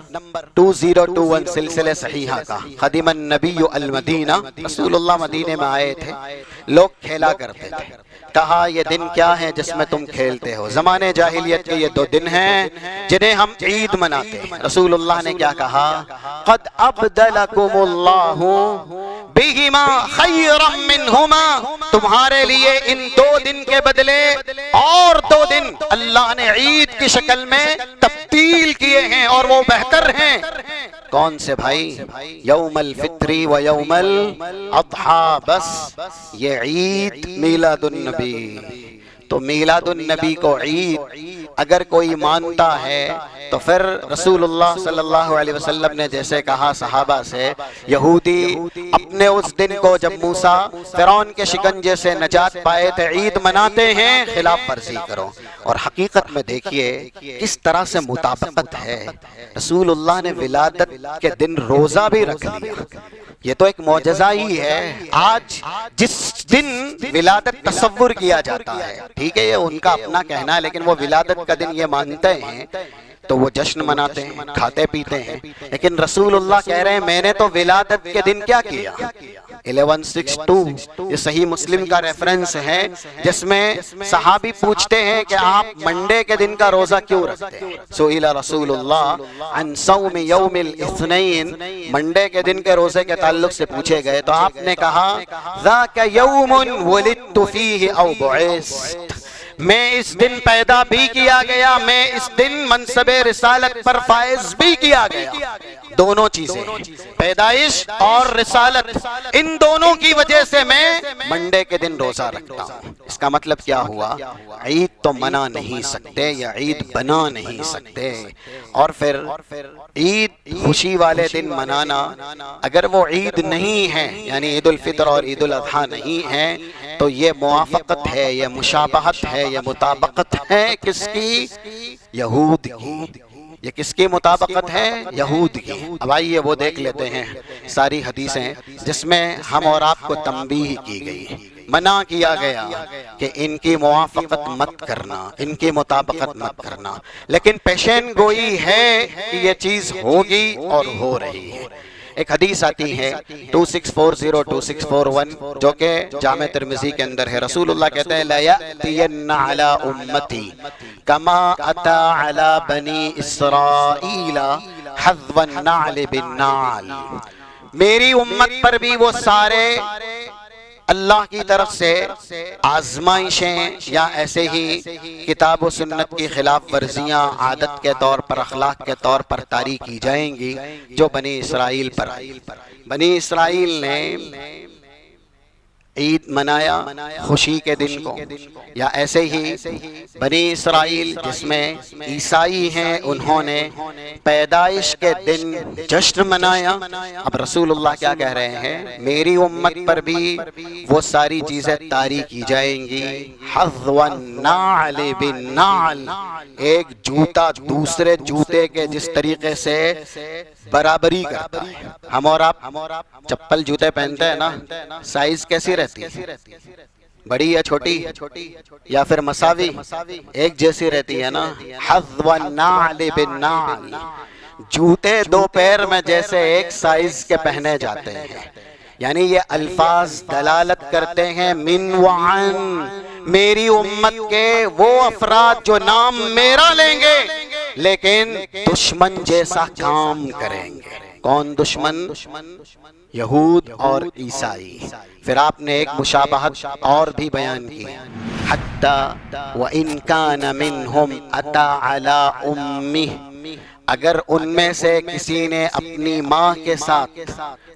A: 2021 سلسلے صحیحہ کا، قدیم النبی المدینہ، رسول اللہ مدینے میں آئے تھے، لوگ کھیلا کرتے تھے، کہا یہ دن کیا ہے جس میں تم کھیلتے ہو؟ زمانے جاہلیت کے یہ 2 دن ہیں جنہیں ہم عید مناتے ہیں۔ رسول اللہ نے کیا کہا؟ قد ابدلکم اللہ بہما خیرا منہما، تمہارے لیے ان 2 دن کے بدلے اور 2 دن اللہ نے عید کی شکل میں تبدیل کیے ہیں اور وہ بہتر ہیں۔ کون سے بھائی؟ یوم الفطری و یوم الاضحیٰ، بس یہ عید میلاد النبی۔ تو میلاد النبی کو عید اگر کوئی مانتا ہے تو پھر رسول اللہ صلی اللہ علیہ وسلم نے جیسے کہا صحابہ سے، یہودی اپنے اس دن کو جب موسیٰ فرعون کے شکنجے سے نجات پائے تھے عید مناتے ہیں، خلاف ورزی کرو۔ اور حقیقت میں دیکھیے کس طرح سے مطابقت ہے، رسول اللہ نے ولادت کے دن روزہ بھی رکھ لیا۔ یہ تو ایک معجزہ ہی ہے۔ آج جس دن ولادت تصور کیا جاتا ہے، ٹھیک ہے یہ ان کا اپنا کہنا ہے، لیکن وہ ولادت کا دن یہ مانتے ہیں تو وہ جشن مناتے ہیں، کھاتے پیتے ہیں، لیکن رسول اللہ کہہ رہے ہیں میں نے تو ولادت کے دن کیا کیا؟ 1162 یہ صحیح مسلم کا ریفرنس ہے، جس میں صحابی پوچھتے ہیں کہ آپ منڈے کے دن کا روزہ کیوں رکھتے ہیں؟ سئل رسول اللہ عن صوم یوم الاثنین، منڈے کے دن کے روزے کے تعلق سے پوچھے گئے تو آپ نے کہا ذاک یوم ولدت فیہ او بعثت، میں اس دن پیدا بھی کیا گیا، میں اس دن منصب رسالت پر فائز بھی کیا گیا۔ دونوں چیزیں، پیدائش اور رسالت، ان دونوں کی وجہ سے میں منڈے کے دن روزہ رکھتا ہوں۔ اس کا مطلب کیا ہوا؟ عید تو منا نہیں سکتے یا عید بنا نہیں سکتے، اور پھر عید خوشی والے دن منانا اگر وہ عید نہیں ہے، یعنی عید الفطر اور عید الاضحیٰ نہیں ہے، تو یہ موافقت ہے، یہ مشابہت ہے، یہ مطابقت ہے کس کی؟ یہود کی۔ یہ کس کی مطابقت ہے؟ یہود کی۔ اب آئیے وہ دیکھ لیتے ہیں ساری حدیثیں جس میں ہم اور آپ کو تنبیہ کی گئی، منع کیا گیا کہ ان کی موافقت مت کرنا، ان کی مطابقت مت کرنا، لیکن پیشین گوئی ہے کہ یہ چیز ہوگی اور ہو رہی ہے۔ ایک حدیث آتی ہے 2640-2641 جو کہ جامع ترمذی کے اندر ہے، رسول اللہ کہتے ہیں لَيَأْتِيَنَّ عَلَىٰ أُمَّتِي كَمَا أَتَىٰ عَلَىٰ بَنِي إِسْرَائِيلَ حَذْوَ النَّعْلِ بِالنَّعْلِ، میری امت پر بھی وہ سارے اللہ کی طرف سے آزمائشیں یا ایسے ہی کتاب و سنت کی خلاف ورزیاں عادت کے طور پر، اخلاق کے طور پر طاری کی جائیں گی جو بنی اسرائیل پر آئی۔ بنی اسرائیل نے عید منایا خوشی کے دن کو، یا ایسے ہی بنی اسرائیل جس میں عیسائی ہیں انہوں نے پیدائش کے دن جشن منایا۔ اب رسول اللہ کیا کہہ رہے ہیں؟ میری امت پر بھی وہ ساری چیزیں طاری کی جائیں گی، حذو النعل بالنعل، ایک جوتا دوسرے جوتے کے جس طریقے سے برابری کرتا ہے۔ ہم اور آپ چپل جوتے پہنتے ہیں نا، سائز کیسی رہتی ہے؟ بڑی یا چھوٹی یا پھر مساوی؟ ایک جیسی رہتی ہے نا۔ حذو النعل بالنعل، جوتے دو پیر میں جیسے ایک سائز کے پہنے جاتے ہیں، یعنی یہ الفاظ دلالت کرتے ہیں من وعن، میری امت کے وہ افراد جو نام میرا لیں گے لیکن دشمن جیسا کام کریں گے۔ کون دشمن؟ یہود اور عیسائی۔ پھر آپ نے ایک مشابہت اور بھی بیان کی، حتی وَإِن كَانَ مِنْهُمْ أَتَى عَلَىٰ أُمِّهِ، اگر ان میں سے کسی نے اپنی ماں کے ساتھ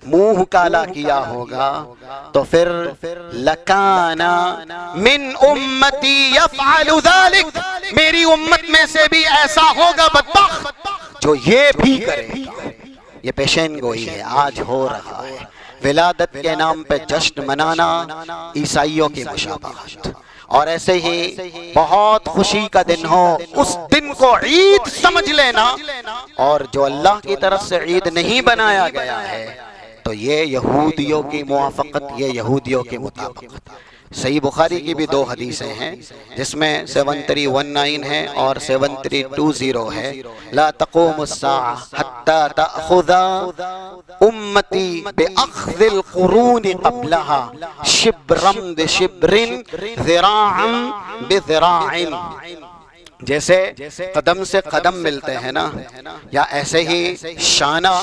A: منہ کالا کیا ہوگا تو پھر لَكَانَ مِنْ أُمَّتِي يَفْعَلُ ذَلِكَ، میری امت میں سے بھی ایسا ہوگا بدبخت جو یہ بھی کرے گا۔ یہ پیشین گوئی ہے، آج ہو رہا ہے۔ ولادت کے نام پہ جشن منانا عیسائیوں کی مشابہت، اور ایسے ہی بہت خوشی کا دن ہو اس دن کو عید سمجھ لینا، اور جو اللہ کی طرف سے عید نہیں بنایا گیا ہے تو یہ یہودیوں کی موافقت، یہ یہودیوں کی مطابقت۔ صحیح بخاری کی بھی دو حدیثیں ہیں جس میں 7319 ہے اور 7320 ہے، لا تقوم الساعة حتى تأخذ امتی بأخذ القرون قبلها شبرا بشبر ذراعا بذراع، جیسے قدم سے قدم ملتے ہیں نا، یا ایسے ہی شانہ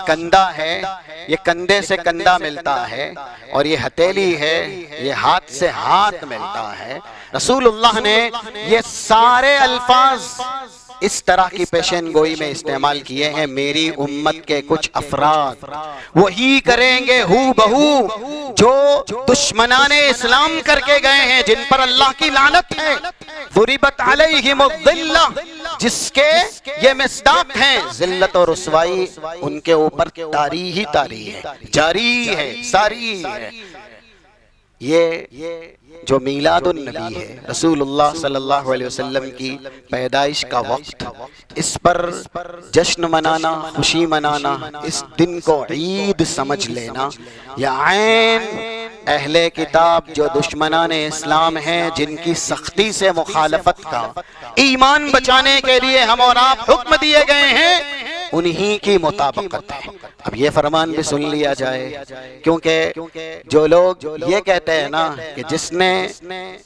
A: کندھا ہے، یہ کندھے سے کندھا ملتا ہے، اور یہ ہتھیلی ہے، یہ ہاتھ سے ہاتھ ملتا ہے۔ رسول اللہ نے یہ سارے الفاظ اس طرح کی پیشین گوئی میں استعمال کیے ہیں۔ میری امت کے کچھ افراد وہی کریں گے ہو بہو جو دشمنان اسلام کر کے گئے ہیں، جن پر اللہ کی لعنت ہے۔ ضربت علیہم الذلہ، جس کے یہ مصداق ہیں، ذلت اور رسوائی ان کے اوپر طاری ہی طاری ہے، جاری ہے، ساری ہے۔ یہ جو میلاد النبی ہے، رسول اللہ صلی اللہ علیہ وسلم کی پیدائش کا وقت، اس پر جشن منانا، خوشی منانا، اس دن کو عید سمجھ لینا، یہ عین اہل کتاب جو دشمنان اسلام ہیں، جن کی سختی سے مخالفت کا ایمان بچانے کے لیے ہم اور آپ حکم دیے گئے ہیں، انہی کی مطابقت ہے۔ اب یہ فرمان بھی سن لیا جائے، کیونکہ جو لوگ یہ کہتے ہیں نا کہ جس نے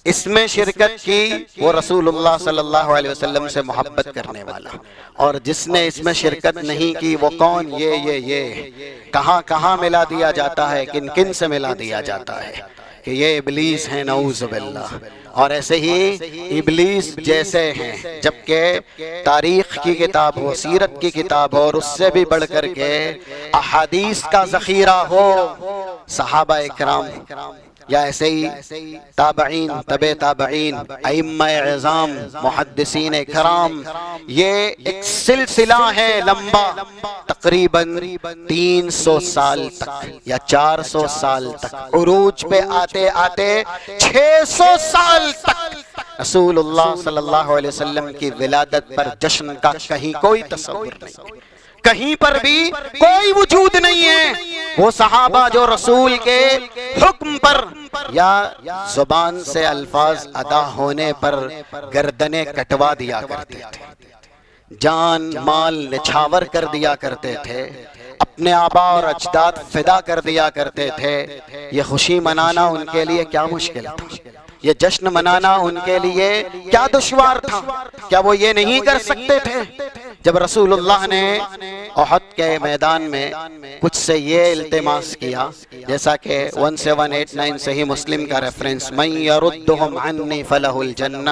A: اس میں شرکت کی وہ رسول اللہ صلی اللہ علیہ وسلم سے محبت کرنے والا، اور جس نے اس میں شرکت نہیں کی وہ کون، یہ کہاں کہاں ملا دیا جاتا ہے، کن کن سے ملا دیا جاتا ہے کہ یہ ابلیس ہیں، نعوذ باللہ۔ اور ایسے ہی ابلیس جیسے ہیں، جبکہ تاریخ کی کتاب ہو، سیرت کی کتاب ہو، اور اس سے بھی بڑھ کر کے احادیث کا ذخیرہ ہو، صحابہ اکرام یا ایسے ہی تابعین، تبع تابعین، ائمہ اعظام، محدثین کرام، یہ ایک سلسلہ ہے لمبا، تقریباً 300 سال تک یا 400 سال تک، عروج پہ آتے آتے 600 سال تک رسول اللہ صلی اللہ علیہ وسلم کی ولادت پر جشن کا کہیں کوئی تصور نہیں، کہیں پر بھی کوئی وجود نہیں ہے۔ وہ صحابہ جو رسول کے حکم پر یا زبان سے الفاظ ادا ہونے پر گردنیں کٹوا دیا کرتے تھے، جان مال نچھاور کر دیا کرتے تھے، اپنے آبا اور اجداد فدا کر دیا کرتے تھے، یہ خوشی منانا ان کے لیے کیا مشکل تھا، یہ جشن منانا ان کے لیے کیا دشوار تھا؟ کیا وہ یہ نہیں کر سکتے تھے؟ جب رسول اللہ نے احد کے میدان میں کچھ سے یہ التماس کیا، جیسا کہ 1789 صحیح مسلم کا ریفرنس، من یردہم عنی فلہ الجنہ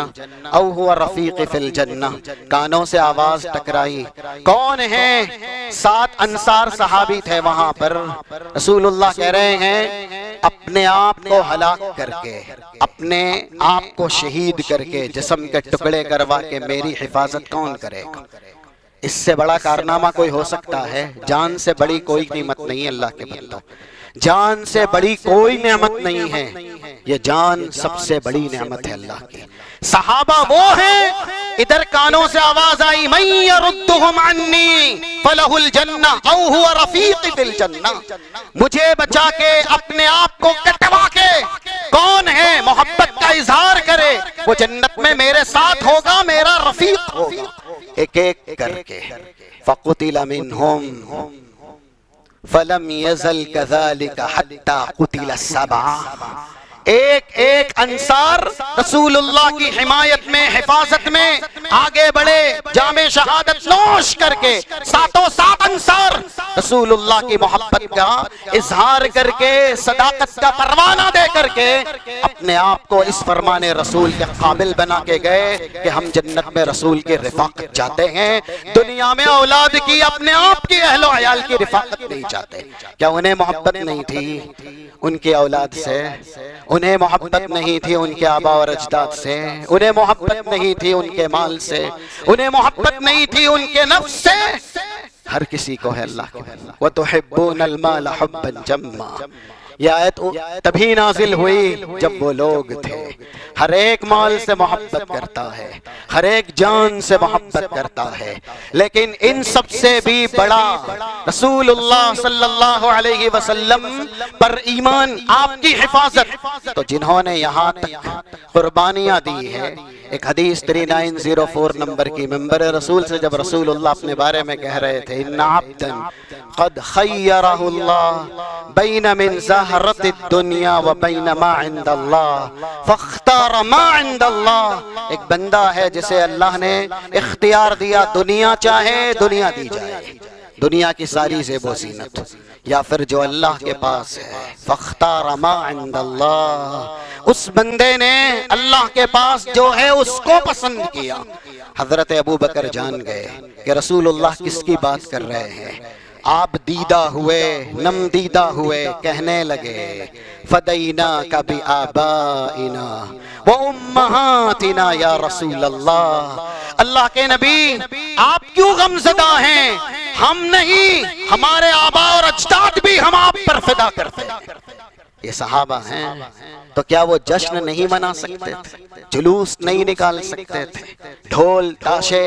A: او هو رفیق فی الجنہ، کانوں سے آواز ٹکرائی، کون ہیں؟ 7 انصار صحابی تھے وہاں پر، رسول اللہ کہہ رہے ہیں اپنے آپ کو ہلاک کر کے، اپنے آپ کو شہید کر کے، جسم کے ٹکڑے کروا کے میری حفاظت کون کرے گا؟ اس سے بڑا کارنامہ کوئی ہو سکتا ہے؟ جان سے بڑی کوئی قیمت نہیں ہے اللہ کے بندو، جان سے بڑی کوئی نعمت نہیں ہے، یہ جان سب سے بڑی نعمت ہے اللہ کی۔ صحابہ وہ ہیں، ادھر کانوں سے آواز آئی من یردہم عنی فلہ الجنہ او هو رفیق فی الجنہ، مجھے بچا کے اپنے آپ کو کٹوا کے کون ہے محبت کا اظہار کرے، وہ جنت میں میرے ساتھ ہوگا، میرا رفیق ہوگا۔ ایک ایک کر کے فقتل منہم فلم یزل کذالک حتی قتل السبع، ایک ایک انصار رسول اللہ کی حمایت میں، حفاظت میں آگے بڑھے، جام شہادت نوش کر کے 7 انصار رسول اللہ کی محبت کا اظہار کر کے، صداقت کا پروانہ دے کر کے اپنے آپ کو اس فرمان رسول کے قابل بنا کے گئے کہ ہم جنت میں رسول کی رفاقت چاہتے ہیں، دنیا میں اولاد کی، اپنے آپ کی، اہل و عیال کی رفاقت نہیں چاہتے۔ کیا انہیں محبت نہیں تھی ان کی اولاد سے؟ انہیں محبت نہیں تھی ان کے آبا اور اجداد سے؟ انہیں محبت نہیں تھی ان کے مال سے؟ انہیں محبت نہیں تھی ان کے نفس سے؟ ہر کسی کو ہے اللہ کے وَتُحِبُّونَ الْمَالَ حُبًّا جَمًّا، یہ آیت تبھی نازل ہوئی جب وہ لوگ تھے، ہر ایک مال سے محبت کرتا ہے، ہر ایک جان سے محبت کرتا ہے، لیکن ان سب سے بھی بڑا رسول اللہ صلی اللہ علیہ وسلم پر ایمان، آپ کی حفاظت، تو جنہوں نے یہاں تک قربانیاں دی ہے۔ ایک حدیث 3904 نمبر کی ممبر رسول سے جب رسول اللہ اپنے بارے میں کہہ رہے تھے، ان عبدا قد خیرہ اللہ بین من زہرت الدنیا و بین ما عند اللہ فاختار ما عند اللہ، ایک بندہ ہے جسے اللہ نے اختیار دیا، دنیا چاہے دنیا دی جائے، دنیا کی ساری زیب و زینت، یا پھر جو اللہ کے پاس ہے، فاختار ما عند اللہ، اس بندے نے اللہ کے پاس جو ہے اس کو پسند کیا۔ حضرت ابو بکر جان گئے کہ رسول اللہ کس کی بات کر رہے ہیں، آپ دیدہ ہوئے، نم دیدہ ہوئے، کہنے لگے فدیناک بآبائنا وامہاتنا یا رسول اللہ، اللہ کے نبی آپ کیوں غم زدہ ہیں؟ ہم نہیں، ہمارے آبا اور اجداد بھی ہم آپ پر فدا کرتے ہیں۔ یہ صحابہ ہیں تو کیا وہ جشن نہیں منا سکتے تھے؟ جلوس نہیں نکال سکتے تھے؟ ڈھول تاشے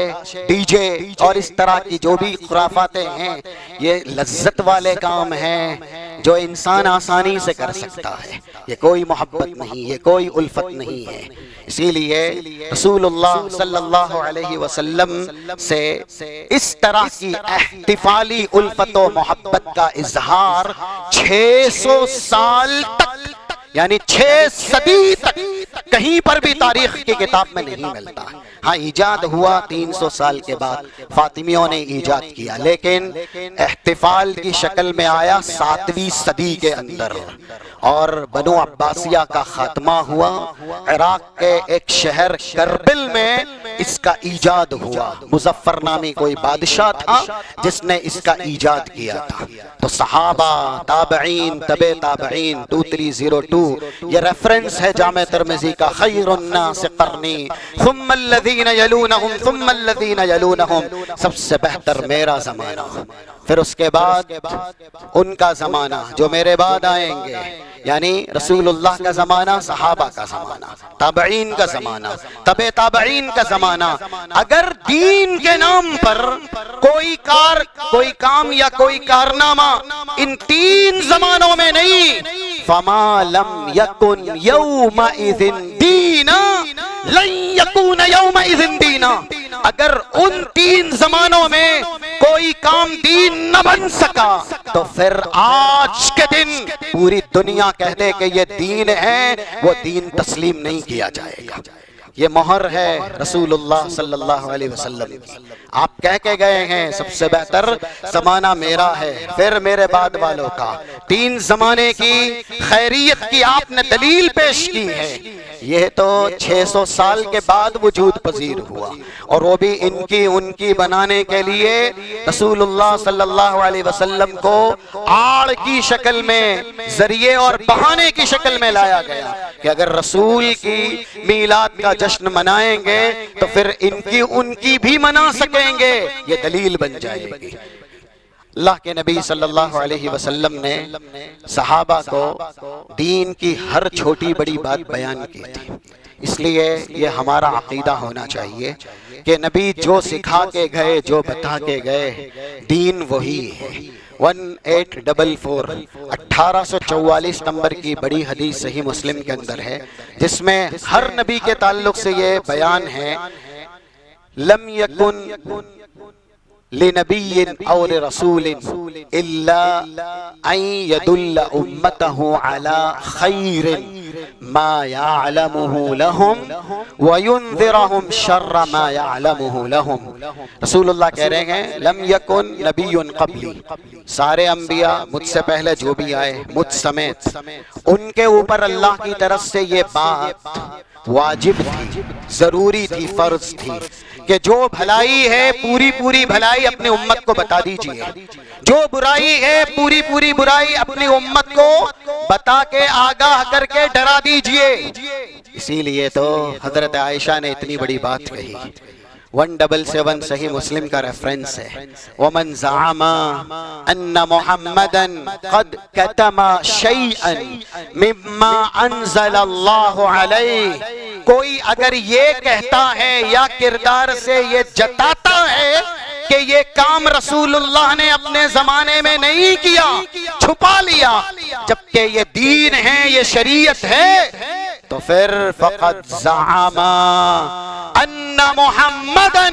A: ڈی جے اور اس طرح کی جو بھی خرافاتیں ہیں، یہ لذت والے کام ہیں جو انسان آسانی سے کر سکتا ہے۔ یہ کوئی محبت نہیں، یہ کوئی الفت نہیں ہے۔ اسی لیے رسول اللہ صلی اللہ علیہ وسلم سے اس طرح کی احتفالی الفت و محبت کا اظہار 600 سال تک، یعنی 6 صدی تک کہیں پر بھی تاریخ کی کتاب میں نہیں ملتا۔ ہاں ایجاد ہوا 300 سال کے بعد، فاطمیوں نے ایجاد کیا، لیکن احتفال کی شکل میں آیا 7ویں صدی کے اندر، اور بنو عباسیہ کا خاتمہ ہوا۔ عراق کے ایک شہر کربل میں اس کا ایجاد ہوا۔ مظفر نامی کوئی بادشاہ تھا جس نے اس کا ایجاد کیا تھا۔ تو صحابہ، تابعین، تبع تابعین، 2302 یہ ریفرنس ہے جامع ترمذی کا، خیر الناس قرنی ثم الذین یلونہم ثم الذین یلونہم، سب سے بہتر میرا زمانہ، پھر اس کے بعد ان کا زمانہ جو میرے بعد آئیں گے، یعنی رسول اللہ کا زمانہ، صحابہ کا زمانہ، تابعین کا زمانہ، تبع تابعین کا زمانہ۔ اگر دین کے نام پر کوئی کام یا کوئی کارنامہ ان 3 زمانوں میں نہیں، فما لم یکن یومئذ دینا لن یکون یومئذ دینا، اگر ان 3 زمانوں میں کوئی کام دین نہ بن سکا تو پھر آج کے دن پوری دنیا کہہ دے کہ یہ دین ہے، وہ دین تسلیم نہیں کیا جائے گا۔ یہ مہر ہے رسول اللہ صلی اللہ علیہ وسلم کی۔ آپ کہہ کے گئے ہیں سب سے بہتر زمانہ میرا ہے، پھر میرے بعد والوں کا۔ 3 زمانے کی خیریت کی آپ نے دلیل پیش کی ہے۔ یہ تو 600 سال کے بعد وجود پذیر ہوا، اور وہ بھی ان کی بنانے کے لیے رسول اللہ صلی اللہ علیہ وسلم کو آڑ کی شکل میں، ذریعے اور بہانے کی شکل میں لایا گیا کہ اگر رسول کی میلاد کا جشن منائیں گے تو پھر ان کی بھی منا سکیں گے، یہ دلیل بن جائے گی۔ اللہ کے نبی صلی اللہ علیہ وسلم نے صحابہ کو دین کی ہر چھوٹی بڑی بات بیان کی تھی، اس لیے یہ ہمارا عقیدہ ہونا چاہیے کہ نبی جو سکھا کے گئے، جو بتا کے گئے، دین وہی ہے۔ 1844 1844 نمبر کی بڑی حدیث صحیح مسلم کے اندر ہے، جس میں ہر نبی کے تعلق سے یہ بیان ہے، لم یکن لنبی او لرسول الا ان يدل امته على خیر ما يعلمه لهم وينذرهم شر ما يعلمه لهم۔ رسول اللہ کہہ رہے ہیں لم یکن نبی قبلی، سارے انبیاء مجھ سے پہلے جو بھی آئے، مجھ سمیت، ان کے اوپر اللہ کی طرف سے یہ بات واجب تھی، ضروری تھی، فرض تھی کہ جو بھلائی ہے پوری بھلائی اپنی امت کو بتا دیجئے، جو برائی ہے پوری برائی اپنی امت کو بتا کے آگاہ کر کے ڈرا دیجئے۔ اسی لیے تو حضرت عائشہ نے اتنی بڑی بات کہی۔ 177 صحیح مسلم کا ریفرنس ہے، وَمَنْ زَعَمَ أَنَّ مُحَمَّدًا قَدْ كَتَمَ شَيْئًا مِمَّا أَنزَلَ اللَّهُ عَلَيْهِ، کوئی اگر یہ کہتا ہے یا کردار سے یہ جتاتا ہے کہ یہ کام رسول اللہ نے اپنے زمانے میں نہیں کیا، چھپا لیا، جبکہ یہ دین ہے، یہ شریعت ہے، تو پھر فقد زعم ان محمدا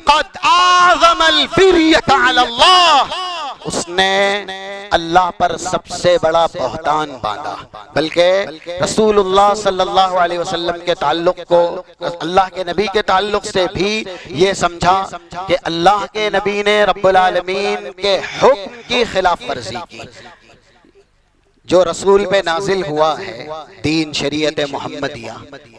A: قد اعظم الفریۃ علی اللہ، اس نے اللہ پر سب سے بڑا بہتان باندھا، بلکہ رسول اللہ صلی اللہ علیہ وسلم کے تعلق کو، اللہ کے نبی کے تعلق سے بھی یہ سمجھا کہ اللہ کے نبی نے رب العالمین کے حکم کی خلاف ورزی کی۔ جو رسول پہ نازل ہوا ہے دین شریعت محمدیہ،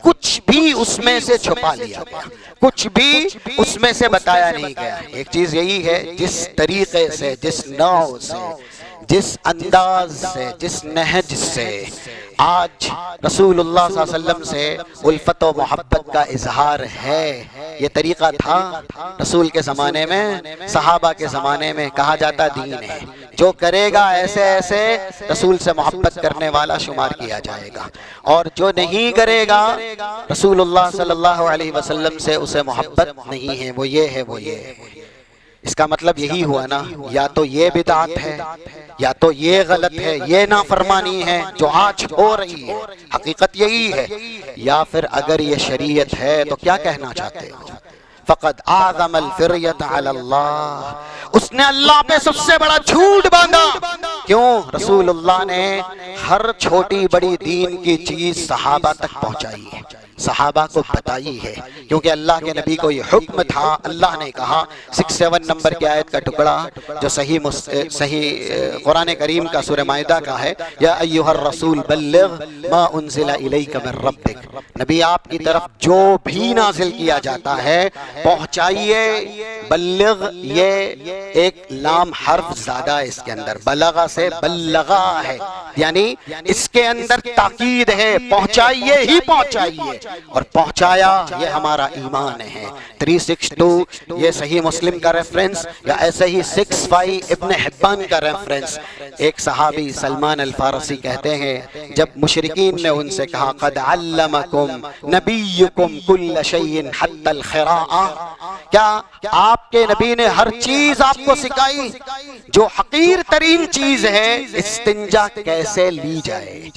A: کچھ بھی اس میں سے چھپا لیا گیا، کچھ بھی اس میں سے بتایا نہیں گیا۔ ایک چیز یہی ہے، جس طریقے سے، جس نوع سے جس انداز سے، جس نہج سے آج رسول اللہ صلی اللہ علیہ وسلم سے الفت و محبت کا اظہار ہے، یہ طریقہ تھا رسول کے زمانے میں، صحابہ کے زمانے میں، کہا جاتا دین ہے۔ جو کرے گا ایسے ایسے رسول سے محبت کرنے والا شمار کیا جائے گا، اور جو نہیں کرے گا رسول اللہ صلی اللہ علیہ وسلم سے اسے محبت نہیں ہے، وہ یہ ہے، وہ یہ ہے۔ اس کا مطلب یہی ہوا نا، یا تو یہ بدعت ہے، یا تو یہ غلط ہے، یہ نافرمانی ہے جو آج ہو رہی ہے، حقیقت یہی ہے، یا پھر اگر یہ شریعت ہے تو کیا کہنا چاہتے ہو؟ فقد اعظم الفریۃ علی اللہ، اس نے اللہ پہ سب سے بڑا جھوٹ باندھا۔ کیوں؟ رسول اللہ نے ہر چھوٹی بڑی دین کی چیز صحابہ تک پہنچائی ہے، صحابہ کو بتائی ہے، کیونکہ اللہ کے نبی کو یہ حکم تھا۔ اللہ نے کہا 67 نمبر کی آیت کا ٹکڑا جو صحیح قرآن کریم کا سورہ مائدہ کا ہے، یا ایھا الرسول بلغ ما انزل الیک من ربک، نبی آپ کی طرف جو بھی نازل کیا جاتا ہے پہنچائیے۔ بلغ، یہ ایک لام حرف زیادہ ہے اس کے اندر، بلغہ سے بلغا ہے، یعنی اس کے اندر تاکید ہے، پہنچائیے ہی پہنچائیے، اور پہنچایا یہ ہمارا ایمان ہے۔ 362 یہ صحیح مسلم کا ریفرنس، یا ایسے ہی 65 ابن حبان کا ریفرنس۔ ایک صحابی سلمان الفارسی کہتے ہیں جب مشرکین نے ان سے کہا قد علمکم نبیکم کل شیء حتی الخراء، کیا آپ کے نبی نے ہر چیز آپ کو سکھائی؟ جو حقیر ترین چیز ہے استنجا کیسے لی جائے،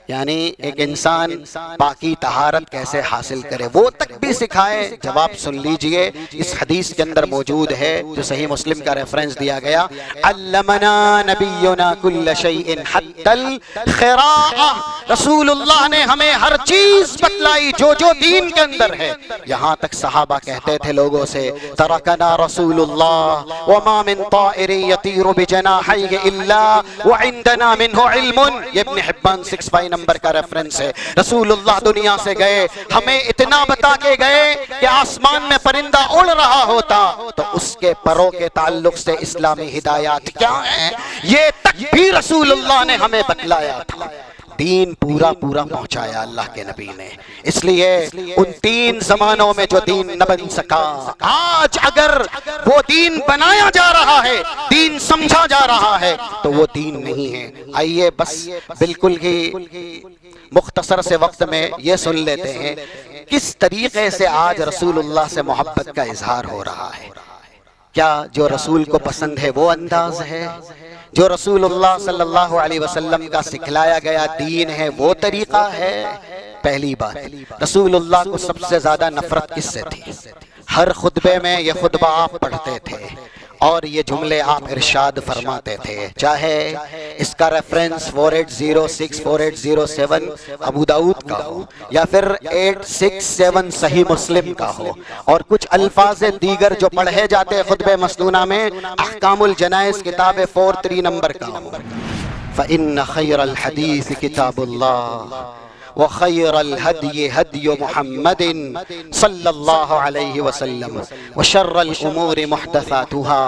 A: یعنی ایک انسان پاکی طہارت کیسے حاصل کرے، وہ تک بھی سکھائے۔ جواب سن لیجئے، اس حدیث کے اندر موجود ہے جو صحیح مسلم کا ریفرنس دیا گیا، علمنا نبینا کل شیء حتی الخراء، رسول اللہ نے ہمیں ہر چیز بتلائی جو جو دین کے اندر ہے۔ یہاں تک صحابہ کہتے تھے لوگوں سے ترکنا رسول اللہ وما من طائر یطیر بجناحیہ الا وعندنا منہ علم، یہ ابن حبان 65 نمبر کا ریفرنس ہے۔ رسول اللہ دنیا سے گئے، ہمیں اتنا بتا کے گئے کہ آسمان میں پرندہ اڑ رہا ہوتا تو اس کے پروں کے تعلق سے اسلامی ہدایات کیا ہیں، یہ تک بھی رسول اللہ نے ہمیں بتلایا تھا۔ دین پورا پہنچایا اللہ کے نبی نے، اس لیے ان 3 زمانوں میں جو دین نہ بن سکا، آج اگر وہ دین بنایا جا رہا ہے، دین سمجھا جا رہا ہے تو وہ دین نہیں ہے۔ آئیے بس بالکل ہی مختصر سے وقت میں یہ سن لیتے ہیں کس طریقے سے آج رسول اللہ سے محبت کا اظہار ہو رہا ہے۔ کیا جو رسول کو پسند ہے وہ انداز ہے؟ جو رسول اللہ صلی اللہ علیہ وسلم کا سکھلایا گیا دین ہے وہ طریقہ ہے؟ پہلی بات، رسول اللہ کو سب سے زیادہ نفرت کس سے تھی؟ ہر خطبے میں یہ خطبہ آپ پڑھتے تھے اور یہ جملے آپ ارشاد فرماتے تھے، چاہے اس کا ریفرنس 4806 4807 ابو داؤد کا ہو یا پھر 867 صحیح مسلم کا ہو، اور کچھ الفاظ دیگر جو پڑھے جاتے خطبہ مسنونہ میں احکام الجنائز کتاب 43 نمبر کا ہو۔ فَإِنَّ خَيْرَ الْحَدِيثِ كِتَابُ اللَّهِ وخير الهدي هدي محمد صلى الله عليه وسلم وشر الأمور محدثاتها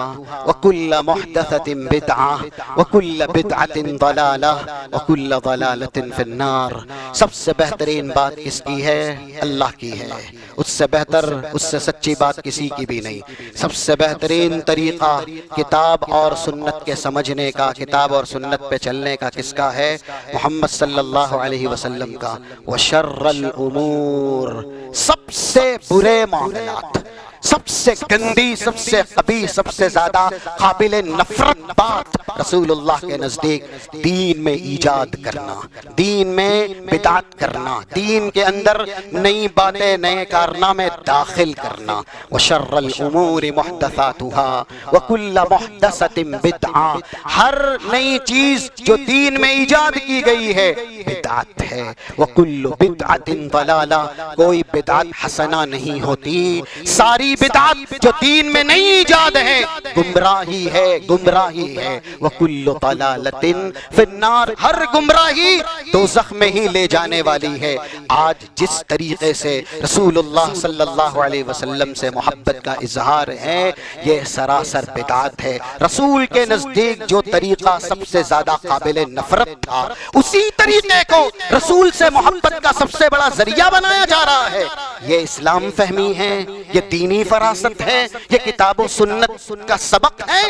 A: وكل محدثة بدعة وكل بدعة ضلالة وكل ضلالة في النار۔ سب سے بہترین بات کس کی ہے؟ اللہ کی ہے، اس سے بہتر، اس سے سچی بات کسی کی بھی نہیں۔ سب سے بہترین طریقہ کتاب اور سنت کے سمجھنے کا، کتاب اور سنت پہ چلنے کا کس کا ہے؟ محمد صلی اللہ علیہ وسلم کا۔ وشر الامور، سب سے برے معاملات، سب سے گندی، سب سے قبیح، سب سے زیادہ قابل نفرت بات رسول اللہ کے نزدیک دین میں ایجاد کرنا، دین میں بدعت کرنا، دین کے اندر نئی باتیں، نئے کارنامے داخل کرنا۔ وشر الامور محدثاتها وکل محدثۃ بدعہ، ہر نئی چیز جو دین میں ایجاد کی گئی ہے بدعت ہے۔ وکل بدعۃ ضلالہ، کوئی بدعت حسنہ نہیں ہوتی، ساری بدعت جو دین میں نئی ایجاد ہے گمراہی ہے، گمراہی ہے۔ وَكُلُّ ضَلَالَةٍ فِي النَّارِ، ہر گمراہی دوزخ میں ہی لے جانے والی ہے۔ آج جس طریقے سے رسول اللہ صلی اللہ علیہ وسلم سے محبت کا اظہار ہے یہ سراسر بدعت ہے۔ رسول کے نزدیک جو طریقہ سب سے زیادہ قابل نفرت تھا اسی طریقے کو رسول سے محبت کا سب سے بڑا ذریعہ بنایا جا رہا ہے۔ یہ اسلام فہمی ہے، یہ دینی فراست ہے، یہ کتاب و سنت کا سبق ہے،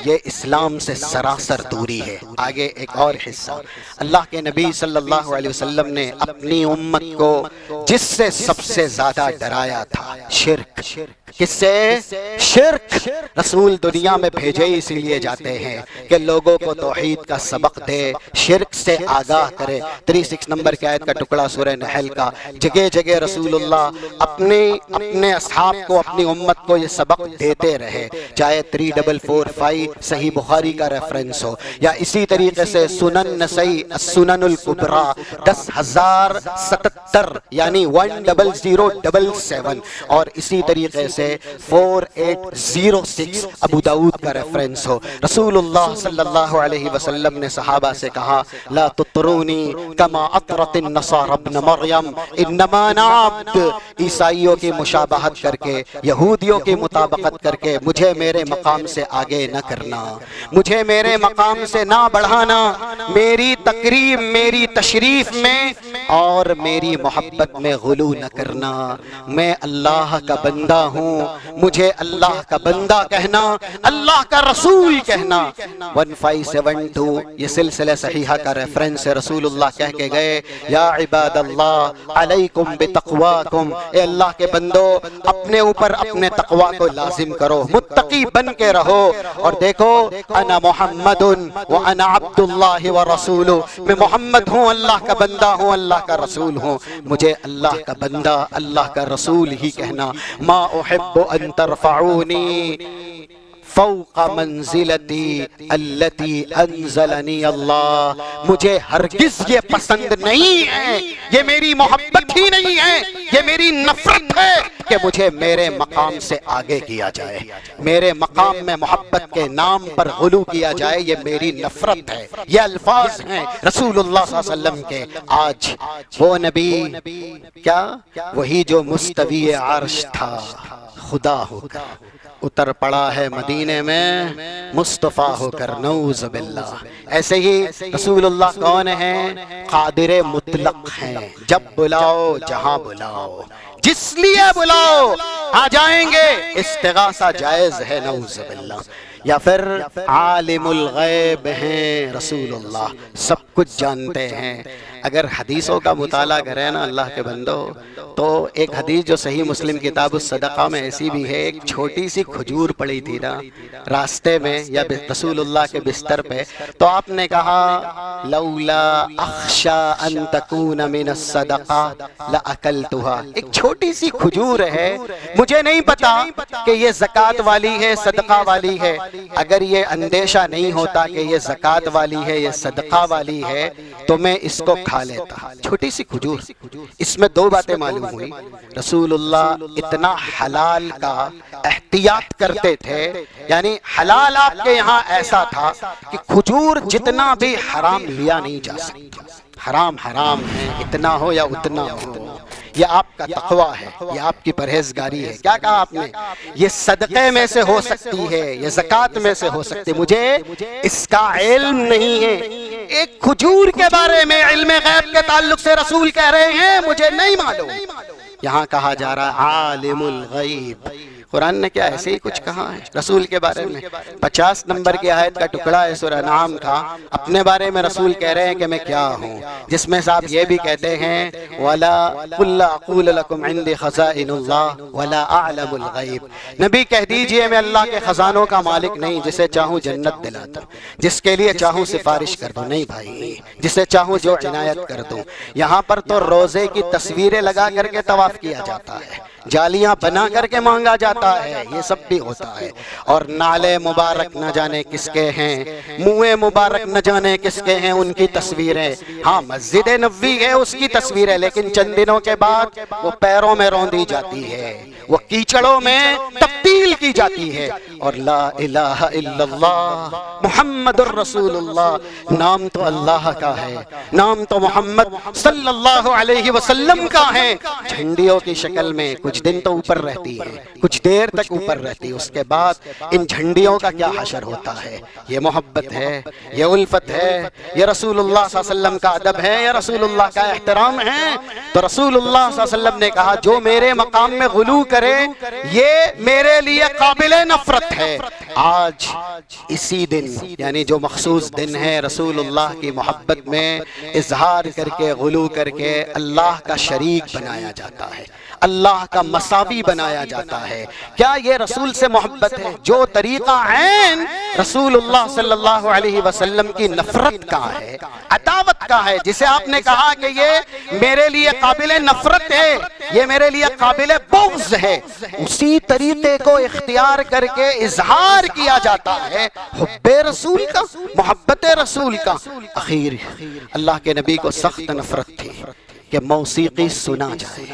A: یہ اسلام سے سراسر دوری ہے۔ آگے ایک اور حصہ، اللہ کے نبی صلی اللہ علیہ وسلم نے اپنی امت کو جس سے سب سے زیادہ ڈرایا تھا شرک۔ کس سے؟ شرک۔ رسول دنیا میں بھیجے اسی لیے جاتے ہیں کہ لوگوں کو توحید کا سبق دے، شرک سے آگاہ کرے۔ 36 نمبر کی آیت کا ٹکڑا سورہ نحل کا، جگہ جگہ رسول اللہ اپنے اصحاب کو، اپنی امت کو یہ سبق دیتے رہے، چاہے 3445 صحیح بخاری کا ریفرنس ہو یا اسی طریقے سے سنن نسائی السنن الکبریٰ 10,077 یعنی 10077 اور اسی طریقے سے 4806 ابو داؤد کا ریفرنس ہو۔ رسول اللہ صلی اللہ علیہ وسلم نے صحابہ سے کہا لا تطرونی کما اطرت النصارى ابن مریم انما انا عبد، عیسائیوں کی مشابہت کر کے، یہودیوں کی مطابقت کر کے مجھے میرے مقام سے آگے نہ کرنا، مجھے میرے مقام سے نہ بڑھانا، میری تقریب، میری تشریف میں اور میری محبت میں غلو نہ کرنا۔ میں اللہ کا بندہ ہوں، مجھے اللہ کا بندہ کہنا، اللہ کا رسول کہنا۔ 1572 یہ سلسلہ صحیحہ کا ریفرنس ہے۔ رسول اللہ کہہ کے گئے یا عباد اللہ علیکم بتقواکم، اے اللہ کے بندو اپنے اوپر اپنے تقوی کو لازم کرو، متقی بن کے رہو۔ اور دیکھو انا محمد وانا عبد اللہ ورسولہ، میں محمد ہوں، اللہ کا بندہ ہوں، اللہ کا رسول ہوں، مجھے اللہ کا بندہ، اللہ کا رسول ہی کہنا۔ ما احب ان ترفعونی فوق منزلتی التي انزلنی اللہ، مجھے ہرگز یہ پسند نہیں ہے، یہ میری محبت ہی نہیں ہے، یہ میری نفرت ہے کہ مجھے میرے مقام سے آگے کیا جائے، میرے مقام میں محبت کے نام پر غلو کیا جائے، یہ میری نفرت ہے۔ یہ الفاظ ہیں رسول اللہ صلی اللہ علیہ وسلم کے۔ آج وہ نبی کیا، وہی جو مستوی عرش تھا خدا ہو کر اتر پڑا ہے مدینے میں مصطفیٰ ہو کر، نعوذ باللہ۔ ایسے ہی رسول اللہ کون ہیں؟ قادر مطلق ہیں، جب بلاؤ جہاں بلاؤ، جس لیے بلاؤ آ جائیں گے، استغاثہ جائز ہے، نعوذ باللہ۔ یا پھر عالم الغیب ہیں رسول اللہ، سب کچھ جانتے ہیں۔ اگر حدیثوں کا مطالعہ کریں نا اللہ کے بندو، تو ایک حدیث جو صحیح مسلم کتاب الصدقہ میں ایسی بھی ہے، ایک چھوٹی سی کھجور پڑی تھی نا راستے میں یا رسول اللہ کے بستر پہ، تو آپ نے کہا لولا اخشا ان تکون من الصدقہ لاکلتها، ایک چھوٹی سی کھجور ہے، مجھے نہیں پتا کہ یہ زکوٰۃ والی ہے صدقہ والی ہے، اگر یہ اندیشہ نہیں ہوتا کہ یہ زکوٰۃ والی ہے یہ صدقہ والی ہے تو میں اس کو کھا لیتا۔ چھوٹی سی کھجور، اس میں دو باتیں معلوم ہوئی، رسول اللہ اتنا حلال کا احتیاط کرتے تھے، یعنی حلال آپ کے یہاں ایسا تھا کہ کھجور جتنا بھی حرام لیا نہیں جا سکتا، حرام حرام ہے، اتنا ہو یا اتنا ہو۔ یہ آپ کا تقوی ہے، یہ آپ کی پرہیزگاری ہے۔ کیا کہا آپ نے؟ یہ صدقے میں سے ہو سکتی ہے، یہ زکوٰۃ میں سے ہو سکتی ہے، مجھے اس کا علم نہیں ہے۔ ایک کھجور کے بارے میں علم غیب کے تعلق سے رسول کہہ رہے ہیں مجھے نہیں معلوم۔ یہاں کہا جا رہا ہے عالم الغیب، قرآن نے کیا ایسے ہی کچھ کہا ہے رسول کے بارے میں؟ 50 نمبر کی آیت کا ٹکڑا ہے سورہ انعام کا، اپنے بارے میں رسول کہہ رہے ہیں کہ میں کیا ہوں، جس میں سے آپ یہ بھی کہتے ہیں وَلَا قُلْ لَا أَقُولُ لَكُمْ عِنْدِي خَزَائِنُ اللَّهِ وَلَا أَعْلَمُ الْغَيْبِ، نبی کہہ دیجئے میں اللہ کے خزانوں کا مالک نہیں، جسے چاہوں جنت دلاتا ہوں، جس کے لیے چاہوں سفارش کر دوں، نہیں بھائی، جسے چاہوں جو عنایت کر دوں۔ یہاں پر تو روزے کی تصویریں لگا کر کے طواف کیا جاتا ہے،
B: جالیاں بنا کر کے مانگا جاتا ہے، یہ سب بھی ہوتا ہے۔ اور نالے مبارک نہ جانے کس کے ہیں، منہ مبارک نہ جانے کس کے ہیں، ان کی تصویریں، ہاں مسجد نبوی ہے اس کی تصویر ہے، لیکن چند دنوں کے بعد وہ پیروں میں روندی جاتی ہے، وہ کیچڑوں میں تبدیل کی جاتی ہے۔ اور لا الہ الا اللہ محمد الرسول اللہ، نام تو اللہ کا ہے، نام تو محمد صلی اللہ علیہ وسلم کا ہے، جھنڈیوں کی شکل میں کچھ دن تو اوپر رہتی ہے، کچھ دیر تک اوپر رہتی ہے، اس کے بعد ان جھنڈیوں کا کیا حشر ہوتا ہے؟ یہ محبت ہے، یہ الفت ہے، یہ رسول اللہ صلی اللہ علیہ وسلم کا ادب ہے، یہ رسول اللہ کا احترام ہے۔ تو رسول اللہ صلی اللہ علیہ وسلم نے کہا جو میرے مقام میں غلو کرے یہ میرے لیے قابل نفرت ہے۔ آج اسی دن یعنی جو مخصوص دن ہے رسول اللہ کی محبت میں اظہار کر کے غلو کر کے اللہ کا شریک بنایا جاتا ہے، اللہ کا مساوی بنایا جاتا ہے۔ کیا یہ رسول سے محبت ہے؟ جو طریقہ عین رسول اللہ صلی اللہ علیہ وسلم کی نفرت کا ہے، عداوت کا ہے، جسے آپ نے کہا کہ یہ میرے لیے قابل نفرت ہے، یہ میرے لیے قابل بغض ہے، اسی طریقے کو اختیار کر کے اظہار کیا جاتا ہے حب رسول کا، محبت رسول کا۔ اخیر اللہ کے نبی کو سخت نفرت تھی کہ موسیقی سنا جائے،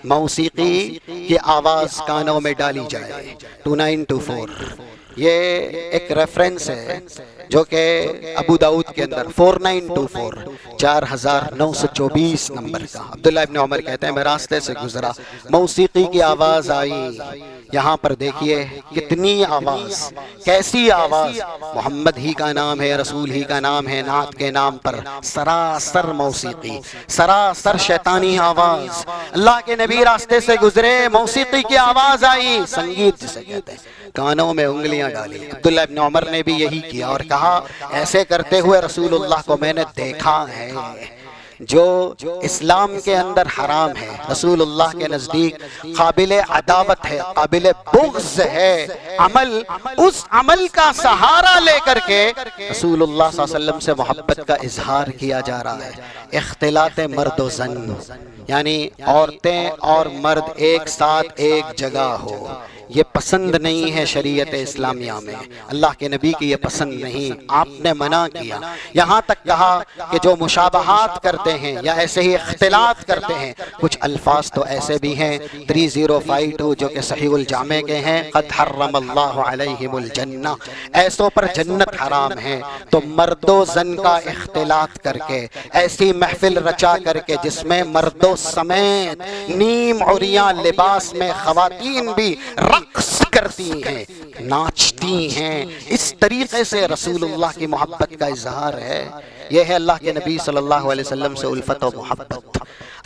B: موسیقی کی آواز کانوں میں ڈالی جائے۔ 2924 یہ ایک ریفرنس ہے جو کہ ابو داؤد کے اندر 4924 4924 نمبر کا۔ عبداللہ ابن عمر کہتے ہیں میں راستے سے گزرا، موسیقی کی آواز آئی، یہاں پر دیکھیے کتنی آواز، کیسی آواز، محمد ہی کا نام ہے، رسول ہی کا نام ہے، نعت کے نام پر سراسر موسیقی، سراسر شیطانی آواز۔ اللہ کے نبی راستے سے گزرے، موسیقی کی آواز آئی، سنگیت جسے کہتے ہیں، کانوں میں انگلیاں ڈالی۔ عبداللہ ابن عمر نے بھی یہی کیا اور کہا ایسے کرتے ہوئے رسول اللہ کو میں نے دیکھا ہے۔ جو اسلام کے اندر حرام ہے رسول اللہ کے نزدیک قابل عداوت ہے، قابل بغض ہے، عمل، اس عمل کا سہارا لے کر کے رسول اللہ صلی اللہ علیہ وسلم سے محبت کا اظہار کیا جا رہا ہے۔ اختلاط مرد و زن یعنی عورتیں اور مرد ایک ساتھ ایک جگہ ہو، یہ پسند نہیں ہے شریعت اسلامیہ میں، اللہ کے نبی کی یہ پسند نہیں، آپ نے منع کیا۔ یہاں تک کہا کہ جو مشابہات کرتے ہیں یا ایسے ہی اختلاط کرتے ہیں، کچھ الفاظ تو ایسے بھی ہیں 3052 جو کہ صحیح الجامع کے ہیں، قد حرم اللہ علیہم الجنہ، ایسوں پر جنت حرام ہے۔ تو مرد و زن کا اختلاط کر کے ایسی محفل رچا کر کے جس میں مردوں سمیت نیم عریاں لباس میں خواتین بھی رقص کرتی ہیں، ناچتی ہیں، اس طریقے سے رسول اللہ کی محبت کا اظہار ہے۔ یہ ہے اللہ کے نبی صلی اللہ علیہ وسلم سے الفت و محبت۔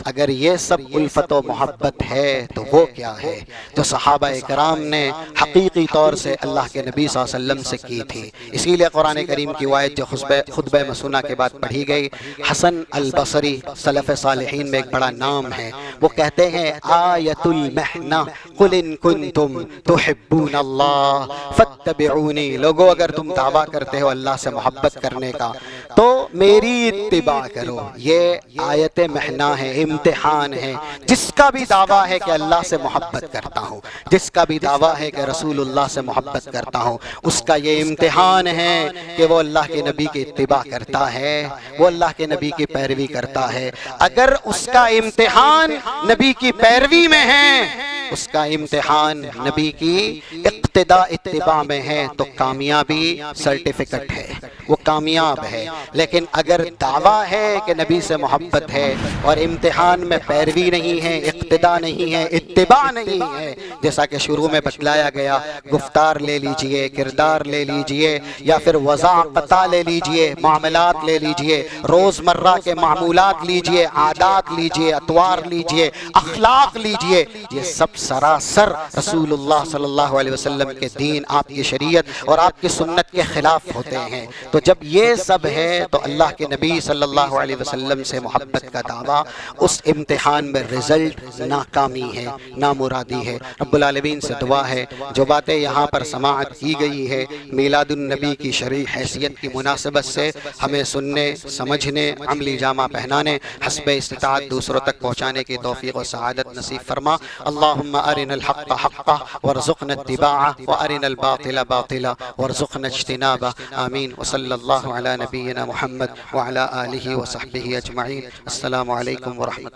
B: اگر یہ سب الفت و محبت ہے تو وہ کیا ہے جو صحابہ کرام نے حقیقی طور سے اللہ کے نبی صلی اللہ علیہ وسلم سے کی تھی۔ اسی لیے قرآن کریم کی آیت جو خطبہ مسونہ کے بعد پڑھی گئی، حسن البصری سلف صالحین میں ایک بڑا نام ہے، وہ کہتے ہیں آیت المحنہ قل ان کنتم تحبون اللہ فاتبعونی، لوگو اگر تم دعویٰ کرتے ہو اللہ سے محبت کرنے کا تو میری اتباع کرو۔ یہ آیت محنہ ہے، امتحان ہے۔ جس کا بھی دعویٰ ہے کہ اللہ سے محبت کرتا ہوں، جس کا بھی دعویٰ ہے کہ رسول اللہ سے محبت کرتا ہوں، اس کا یہ امتحان ہے کہ وہ اللہ کے نبی کی اتباع کرتا ہے، وہ اللہ کے نبی کی پیروی کرتا ہے۔ اگر اس کا امتحان نبی کی پیروی میں ہے، اس کا امتحان نبی کی اقتداء اتباع میں ہے تو کامیابی سرٹیفکیٹ ہے، وہ کامیاب ہے۔ لیکن اگر دعویٰ ہے کہ نبی سے محبت ہے اور امتحان میں پیروی نہیں ہے، اقتداء نہیں ہے، اتباع نہیں ہے، جیسا کہ شروع میں بتلایا گیا، گفتار لے لیجئے، کردار لے لیجئے، یا پھر وضاقتہ لے لیجئے، معاملات لے لیجئے، روزمرہ کے معمولات لیجئے، عادات لیجئے، اطوار لیجئے، اخلاق لیجئے، یہ سب سراسر رسول اللہ صلی اللہ علیہ وسلم کے دین، آپ کی شریعت اور آپ کی سنت کے خلاف ہوتے ہیں۔ تو جب یہ سب ہے تو اللہ کے نبی صلی اللہ علیہ وسلم سے محبت کا دعویٰ، اس امتحان میں رزلٹ ناکامی ہے، نامرادی ہے۔ رب رب العالمین سے دعا ہے جو باتیں یہاں پر سماعت کی گئی ہے میلاد النبی کی شرعی حیثیت کی مناسبت سے ہمیں سننے سمجھنے عملی جامہ پہنانے حسب استطاعت دوسروں تک پہنچانے کی توفیق و سعادت نصیب فرما اللہم ارنا الحق حقا وارزقنا اتباعہ وارنا الباطل باطلا وارزقنا اجتنابہ آمین وصلی اللہ علی نبینا محمد وعلی آلہ وصحبہ اجمعین السلام علیکم ورحمۃ اللہ